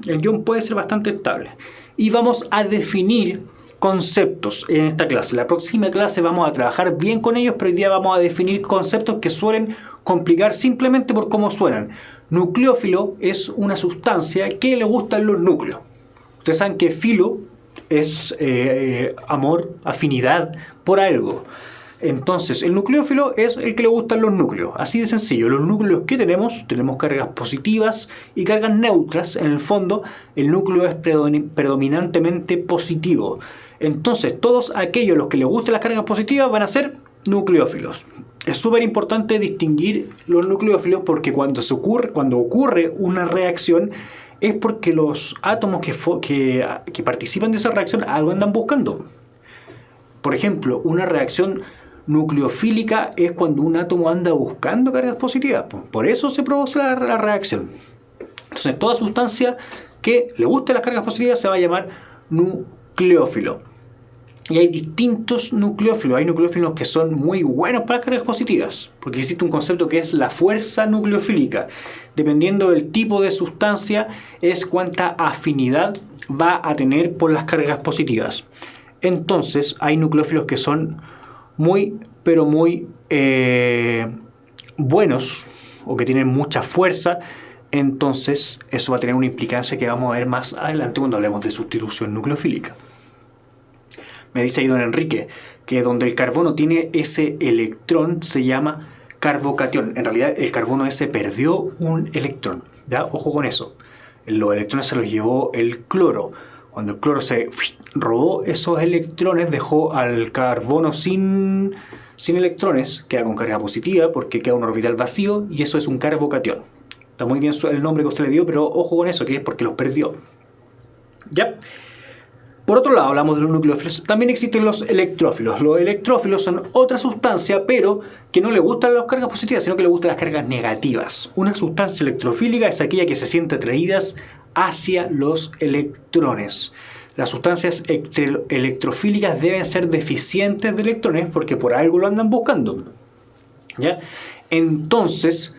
Speaker 1: El ion puede ser bastante estable. Y vamos a definir conceptos en esta clase. La próxima clase vamos a trabajar bien con ellos, pero hoy día vamos a definir conceptos que suelen complicar simplemente por cómo suenan. Nucleófilo es una sustancia que le gustan los núcleos. Ustedes saben que filo es amor, afinidad por algo. Entonces, el nucleófilo es el que le gustan los núcleos. Así de sencillo. Los núcleos que tenemos cargas positivas y cargas neutras. En el fondo, el núcleo es predominantemente positivo. Entonces, todos aquellos a los que les gusten las cargas positivas van a ser nucleófilos. Es súper importante distinguir los nucleófilos porque cuando ocurre una reacción es porque los átomos que participan de esa reacción algo andan buscando. Por ejemplo, una reacción nucleofílica es cuando un átomo anda buscando cargas positivas. Por eso se produce la reacción. Entonces, toda sustancia que le guste las cargas positivas se va a llamar nucleófilo. Y hay distintos nucleófilos. Hay nucleófilos que son muy buenos para cargas positivas, porque existe un concepto que es la fuerza nucleofílica. Dependiendo del tipo de sustancia, es cuánta afinidad va a tener por las cargas positivas. Entonces, hay nucleófilos que son muy, pero muy buenos o que tienen mucha fuerza, entonces eso va a tener una implicancia que vamos a ver más adelante cuando hablemos de sustitución nucleofílica. Me dice ahí don Enrique que donde el carbono tiene ese electrón se llama carbocatión. En realidad el carbono ese perdió un electrón, ¿ya? Ojo con eso. Los electrones se los llevó el cloro. Cuando el cloro se robó esos electrones, dejó al carbono sin electrones, queda con carga positiva porque queda un orbital vacío y eso es un carbocatión. Está muy bien el nombre que usted le dio, pero ojo con eso, que es porque los perdió. ¿Ya? Por otro lado, hablamos de los nucleófilos. También existen los electrófilos. Los electrófilos son otra sustancia, pero que no le gustan las cargas positivas, sino que le gustan las cargas negativas. Una sustancia electrofílica es aquella que se siente atraída hacia los electrones. Las sustancias electrofílicas deben ser deficientes de electrones porque por algo lo andan buscando. ¿Ya? Entonces,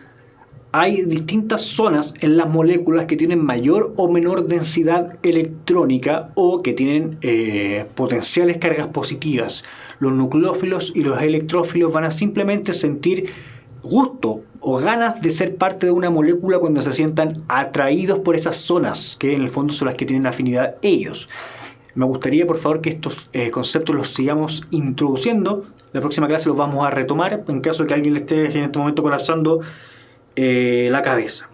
Speaker 1: hay distintas zonas en las moléculas que tienen mayor o menor densidad electrónica o que tienen potenciales cargas positivas. Los nucleófilos y los electrófilos van a simplemente sentir gusto o ganas de ser parte de una molécula cuando se sientan atraídos por esas zonas, que en el fondo son las que tienen afinidad ellos. Me gustaría, por favor, que estos conceptos los sigamos introduciendo. La próxima clase los vamos a retomar en caso de que alguien le esté en este momento colapsando la cabeza.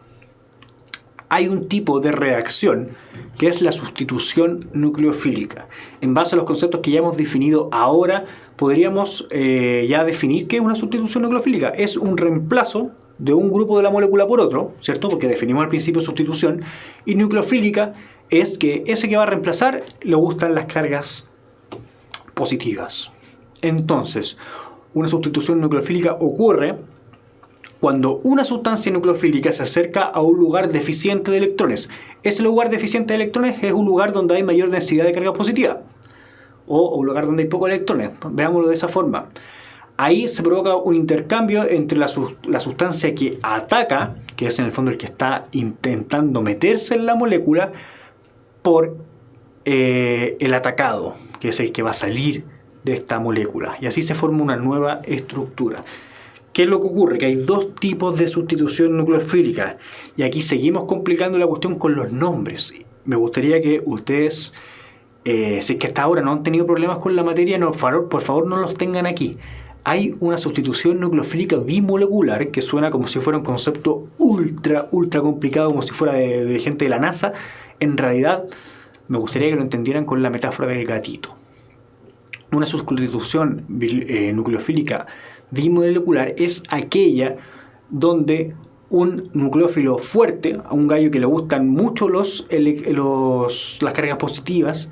Speaker 1: Hay un tipo de reacción que es la sustitución nucleofílica. En base a los conceptos que ya hemos definido ahora, podríamos ya definir qué es una sustitución nucleofílica. Es un reemplazo de un grupo de la molécula por otro, ¿cierto? Porque definimos al principio sustitución. Y nucleofílica es que ese que va a reemplazar le gustan las cargas positivas. Entonces, una sustitución nucleofílica ocurre cuando una sustancia nucleofílica se acerca a un lugar deficiente de electrones. Ese lugar deficiente de electrones es un lugar donde hay mayor densidad de carga positiva o un lugar donde hay pocos electrones. Veámoslo de esa forma. Ahí se provoca un intercambio entre la sustancia que ataca, que es en el fondo el que está intentando meterse en la molécula, por el atacado, que es el que va a salir de esta molécula. Y así se forma una nueva estructura. ¿Qué es lo que ocurre? Que hay dos tipos de sustitución nucleofílica. Y aquí seguimos complicando la cuestión con los nombres. Me gustaría que ustedes, si es que hasta ahora no han tenido problemas con la materia, por favor no los tengan aquí. Hay una sustitución nucleofílica bimolecular que suena como si fuera un concepto ultra complicado, como si fuera de gente de la NASA. En realidad, me gustaría que lo entendieran con la metáfora del gatito. Una sustitución nucleofílica bimolecular es aquella donde un nucleófilo fuerte, a un gallo que le gustan mucho las cargas positivas,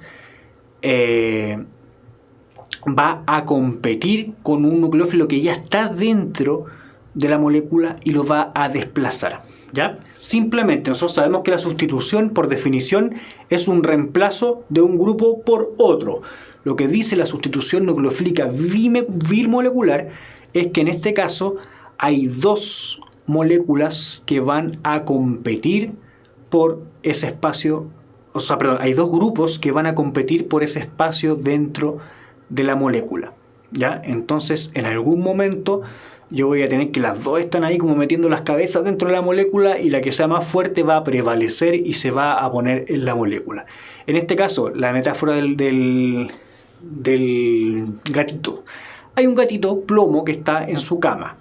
Speaker 1: va a competir con un nucleófilo que ya está dentro de la molécula y lo va a desplazar. ¿Ya? Simplemente nosotros sabemos que la sustitución, por definición, es un reemplazo de un grupo por otro. Lo que dice la sustitución nucleofílica bimolecular es que en este caso hay dos moléculas que van a competir por ese espacio, hay dos grupos que van a competir por ese espacio dentro de la molécula. ¿Ya? Entonces, en algún momento yo voy a tener que las dos están ahí como metiendo las cabezas dentro de la molécula y la que sea más fuerte va a prevalecer y se va a poner en la molécula. En este caso, la metáfora del gatito. Hay un gatito plomo que está en su cama.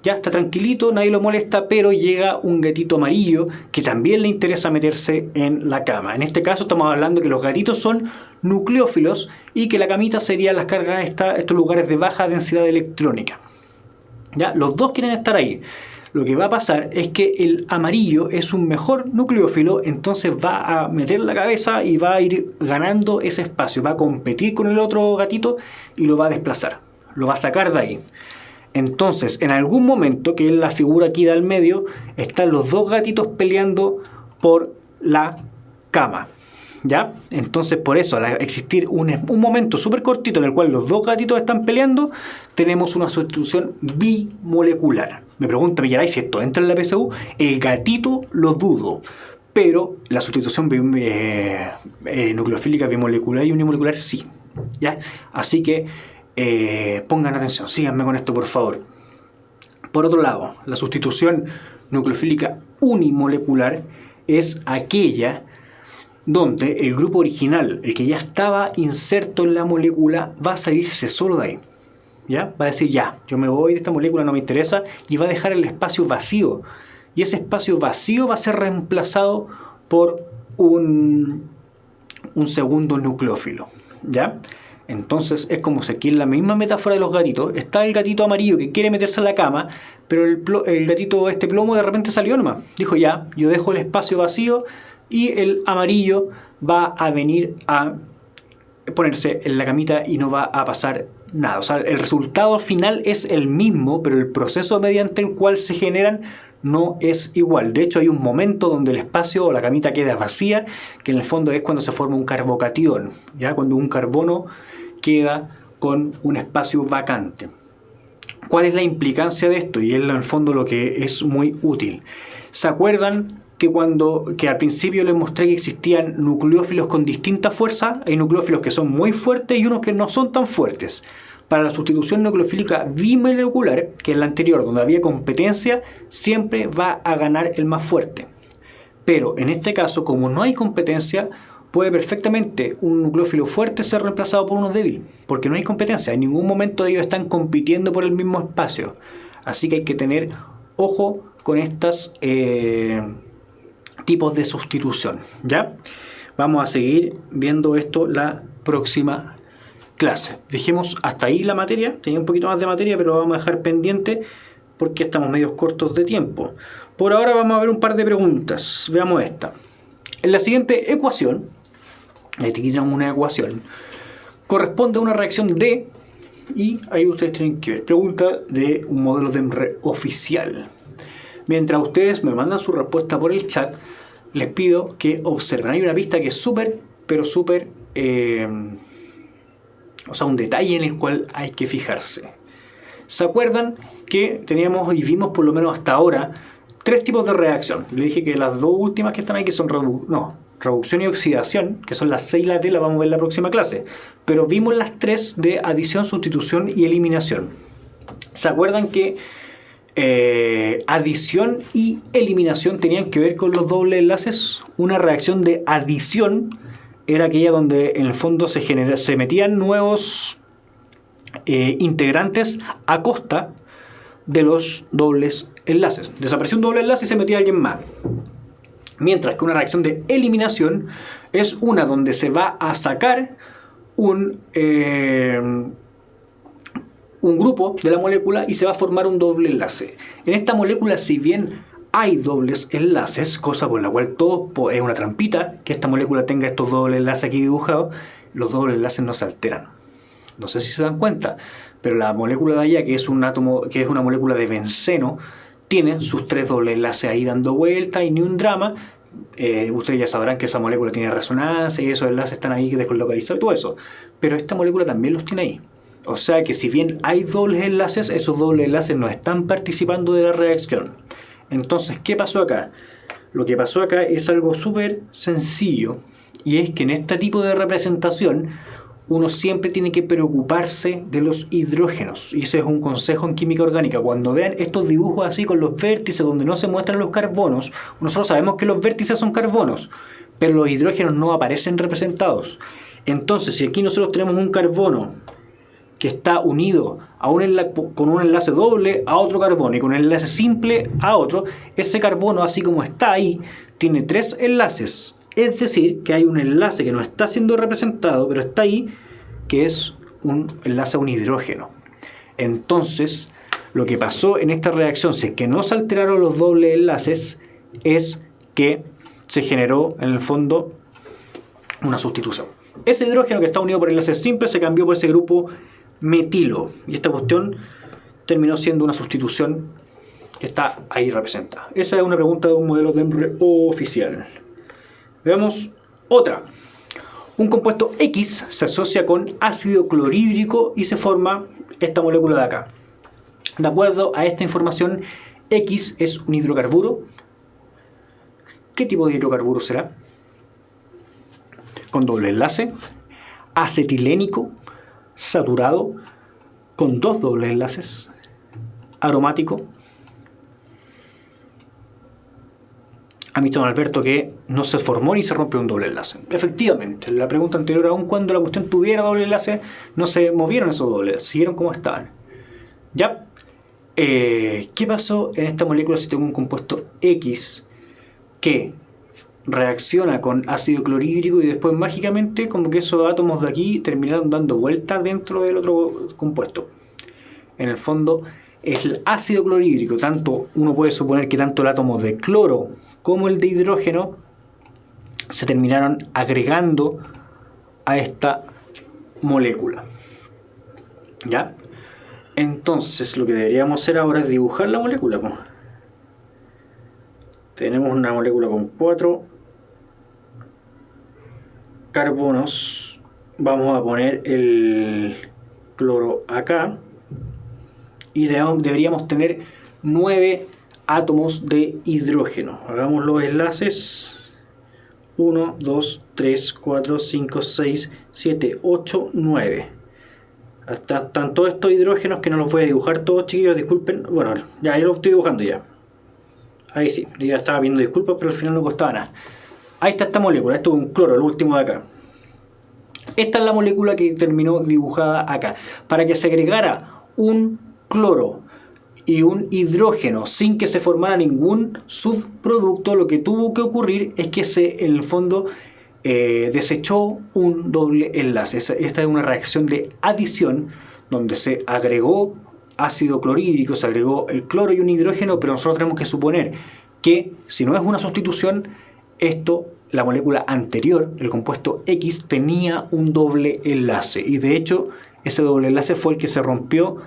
Speaker 1: Ya está tranquilito, nadie lo molesta, pero llega un gatito amarillo que también le interesa meterse en la cama. En este caso estamos hablando que los gatitos son nucleófilos y que la camita sería las cargas estos lugares de baja densidad electrónica. ¿Ya? Los dos quieren estar ahí. Lo que va a pasar es que el amarillo es un mejor nucleófilo, entonces va a meter la cabeza y va a ir ganando ese espacio, va a competir con el otro gatito y lo va a desplazar, lo va a sacar de ahí. Entonces, en algún momento, que es la figura aquí del medio, están los dos gatitos peleando por la cama. ¿Ya? Entonces, por eso, al existir un momento súper cortito en el cual los dos gatitos están peleando, tenemos una sustitución bimolecular. Me pregunta Millaray si esto entra en la PSU. El gatito lo dudo, pero la sustitución nucleofílica bimolecular y unimolecular sí. ¿Ya? Así que pongan atención, síganme con esto por favor. Por otro lado, la sustitución nucleofílica unimolecular es aquella donde el grupo original, el que ya estaba inserto en la molécula, va a salirse solo de ahí. ¿Ya? Va a decir, ya, yo me voy de esta molécula, no me interesa, y va a dejar el espacio vacío. Y ese espacio vacío va a ser reemplazado por un segundo nucleófilo. ¿Ya? Entonces es como si aquí en la misma metáfora de los gatitos está el gatito amarillo que quiere meterse a la cama, pero el gatito plomo de repente salió nomás. Dijo, ya, yo dejo el espacio vacío y el amarillo va a venir a ponerse en la camita y no va a pasar nada. O sea, el resultado final es el mismo, pero el proceso mediante el cual se generan no es igual. De hecho, hay un momento donde el espacio o la camita queda vacía, que en el fondo es cuando se forma un carbocatión, ¿ya? Cuando un carbono queda con un espacio vacante. ¿Cuál es la implicancia de esto? Y es en el fondo lo que es muy útil. ¿Se acuerdan que al principio les mostré que existían nucleófilos con distinta fuerza? Hay nucleófilos que son muy fuertes y unos que no son tan fuertes. Para la sustitución nucleofílica bimolecular, que es la anterior, donde había competencia, siempre va a ganar el más fuerte. Pero en este caso, como no hay competencia, puede perfectamente un nucleófilo fuerte ser reemplazado por uno débil, porque no hay competencia. En ningún momento ellos están compitiendo por el mismo espacio. Así que hay que tener ojo con estos tipos de sustitución. ¿Ya? Vamos a seguir viendo esto la próxima clase. Dejemos hasta ahí la materia. Tenía un poquito más de materia, pero lo vamos a dejar pendiente porque estamos medio cortos de tiempo. Por ahora vamos a ver un par de preguntas. Veamos esta. En la siguiente ecuación, aquí tenemos una ecuación, corresponde a una reacción D, y ahí ustedes tienen que ver. Pregunta de un modelo de EMRE oficial. Mientras ustedes me mandan su respuesta por el chat, les pido que observen. Hay una pista que es súper, pero súper... o sea, un detalle en el cual hay que fijarse. ¿Se acuerdan que teníamos y vimos por lo menos hasta ahora 3 tipos de reacción? Le dije que las 2 últimas que están aquí son reducción y oxidación, que son las 6 y la D, las vamos a ver en la próxima clase. Pero vimos las 3 de adición, sustitución y eliminación. ¿Se acuerdan que adición y eliminación tenían que ver con los dobles enlaces? Una reacción de adición era aquella donde en el fondo se metían nuevos integrantes a costa de los dobles enlaces. Desapareció un doble enlace y se metía alguien más. Mientras que una reacción de eliminación es una donde se va a sacar un grupo de la molécula y se va a formar un doble enlace. En esta molécula, si bien hay dobles enlaces, cosa por la cual todo es una trampita, que esta molécula tenga estos dobles enlaces aquí dibujados, los dobles enlaces no se alteran. No sé si se dan cuenta, pero la molécula de allá, que es un átomo, que es una molécula de benceno, tiene sus 3 dobles enlaces ahí dando vuelta y ni un drama. Ustedes ya sabrán que esa molécula tiene resonancia y esos enlaces están ahí deslocalizados y todo eso. Pero esta molécula también los tiene ahí. O sea que si bien hay dobles enlaces, esos dobles enlaces no están participando de la reacción. Entonces, ¿qué pasó acá? Lo que pasó acá es algo súper sencillo, y es que en este tipo de representación uno siempre tiene que preocuparse de los hidrógenos, y ese es un consejo en química orgánica. Cuando vean estos dibujos así con los vértices donde no se muestran los carbonos, nosotros sabemos que los vértices son carbonos, pero los hidrógenos no aparecen representados. Entonces, si aquí nosotros tenemos un carbono que está unido con un enlace doble a otro carbono y con un enlace simple a otro, ese carbono, así como está ahí, tiene 3 enlaces. Es decir, que hay un enlace que no está siendo representado, pero está ahí, que es un enlace a un hidrógeno. Entonces, lo que pasó en esta reacción, si es que no se alteraron los dobles enlaces, es que se generó, en el fondo, una sustitución. Ese hidrógeno que está unido por enlaces simples se cambió por ese grupo metilo, y esta cuestión terminó siendo una sustitución que está ahí representada. Esa es una pregunta de un modelo de EMRE oficial. Veamos otra. Un compuesto X se asocia con ácido clorhídrico y se forma esta molécula de acá. De acuerdo a esta información, X es un hidrocarburo. ¿Qué tipo de hidrocarburo será? Con doble enlace, acetilénico, saturado, con 2 dobles enlaces, aromático, a Mr. Alberto que no se formó ni se rompió un doble enlace. Efectivamente, en la pregunta anterior, aún cuando la cuestión tuviera doble enlace, no se movieron esos dobles, siguieron como estaban. ¿Ya? ¿Qué pasó en esta molécula si tengo un compuesto X que reacciona con ácido clorhídrico y después mágicamente como que esos átomos de aquí terminaron dando vueltas dentro del otro compuesto? En el fondo es el ácido clorhídrico, tanto uno puede suponer que tanto el átomo de cloro como el de hidrógeno se terminaron agregando a esta molécula. ¿Ya? Entonces lo que deberíamos hacer ahora es dibujar la molécula. Tenemos una molécula con 4 carbonos. Vamos a poner el cloro acá. Y deberíamos tener 9 átomos de hidrógeno. Hagamos los enlaces. 1, 2, 3, 4, 5, 6, 7, 8, 9. Están todos estos hidrógenos que no los voy a dibujar todos, chiquillos, disculpen. Bueno, ya ahí lo estoy dibujando ya. Ahí sí, ya estaba pidiendo disculpas, pero al final no costaba nada. Ahí está esta molécula, esto es un cloro, el último de acá. Esta es la molécula que terminó dibujada acá. Para que se agregara un cloro y un hidrógeno sin que se formara ningún subproducto, lo que tuvo que ocurrir es que en el fondo desechó un doble enlace. Esta es una reacción de adición donde se agregó ácido clorhídrico, se agregó el cloro y un hidrógeno, pero nosotros tenemos que suponer que si no es una sustitución, la molécula anterior, el compuesto X, tenía un doble enlace, y de hecho ese doble enlace fue el que se rompió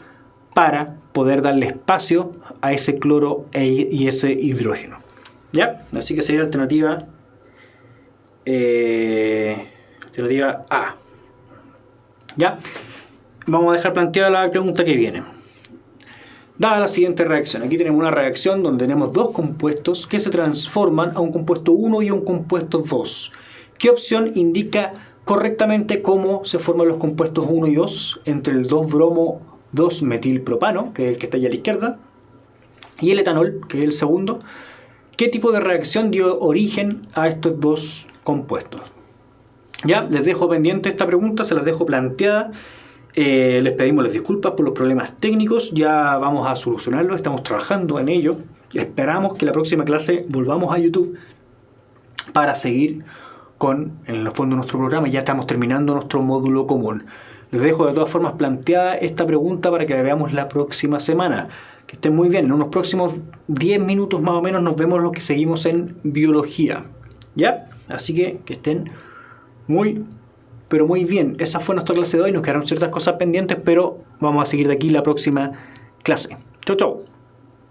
Speaker 1: para poder darle espacio a ese cloro y ese hidrógeno. ¿Ya? Así que sería alternativa A. ¿Ya? Vamos a dejar planteada la pregunta que viene. Dada la siguiente reacción, aquí tenemos una reacción donde tenemos dos compuestos que se transforman a un compuesto 1 y un compuesto 2. ¿Qué opción indica correctamente cómo se forman los compuestos 1 y 2 entre el 2-bromo 2-metilpropano, que es el que está allá a la izquierda, y el etanol, que es el segundo? ¿Qué tipo de reacción dio origen a estos dos compuestos? Ya, les dejo pendiente esta pregunta, se las dejo planteada. Les pedimos las disculpas por los problemas técnicos, ya vamos a solucionarlo, estamos trabajando en ello. Esperamos que la próxima clase volvamos a YouTube para seguir con, en el fondo, nuestro programa. Ya estamos terminando nuestro módulo común. Les dejo de todas formas planteada esta pregunta para que la veamos la próxima semana. Que estén muy bien, en unos próximos 10 minutos más o menos nos vemos los que seguimos en biología. ¿Ya? Así que estén muy pero muy bien. Esa fue nuestra clase de hoy. Nos quedaron ciertas cosas pendientes, pero vamos a seguir de aquí la próxima clase. Chau, chau.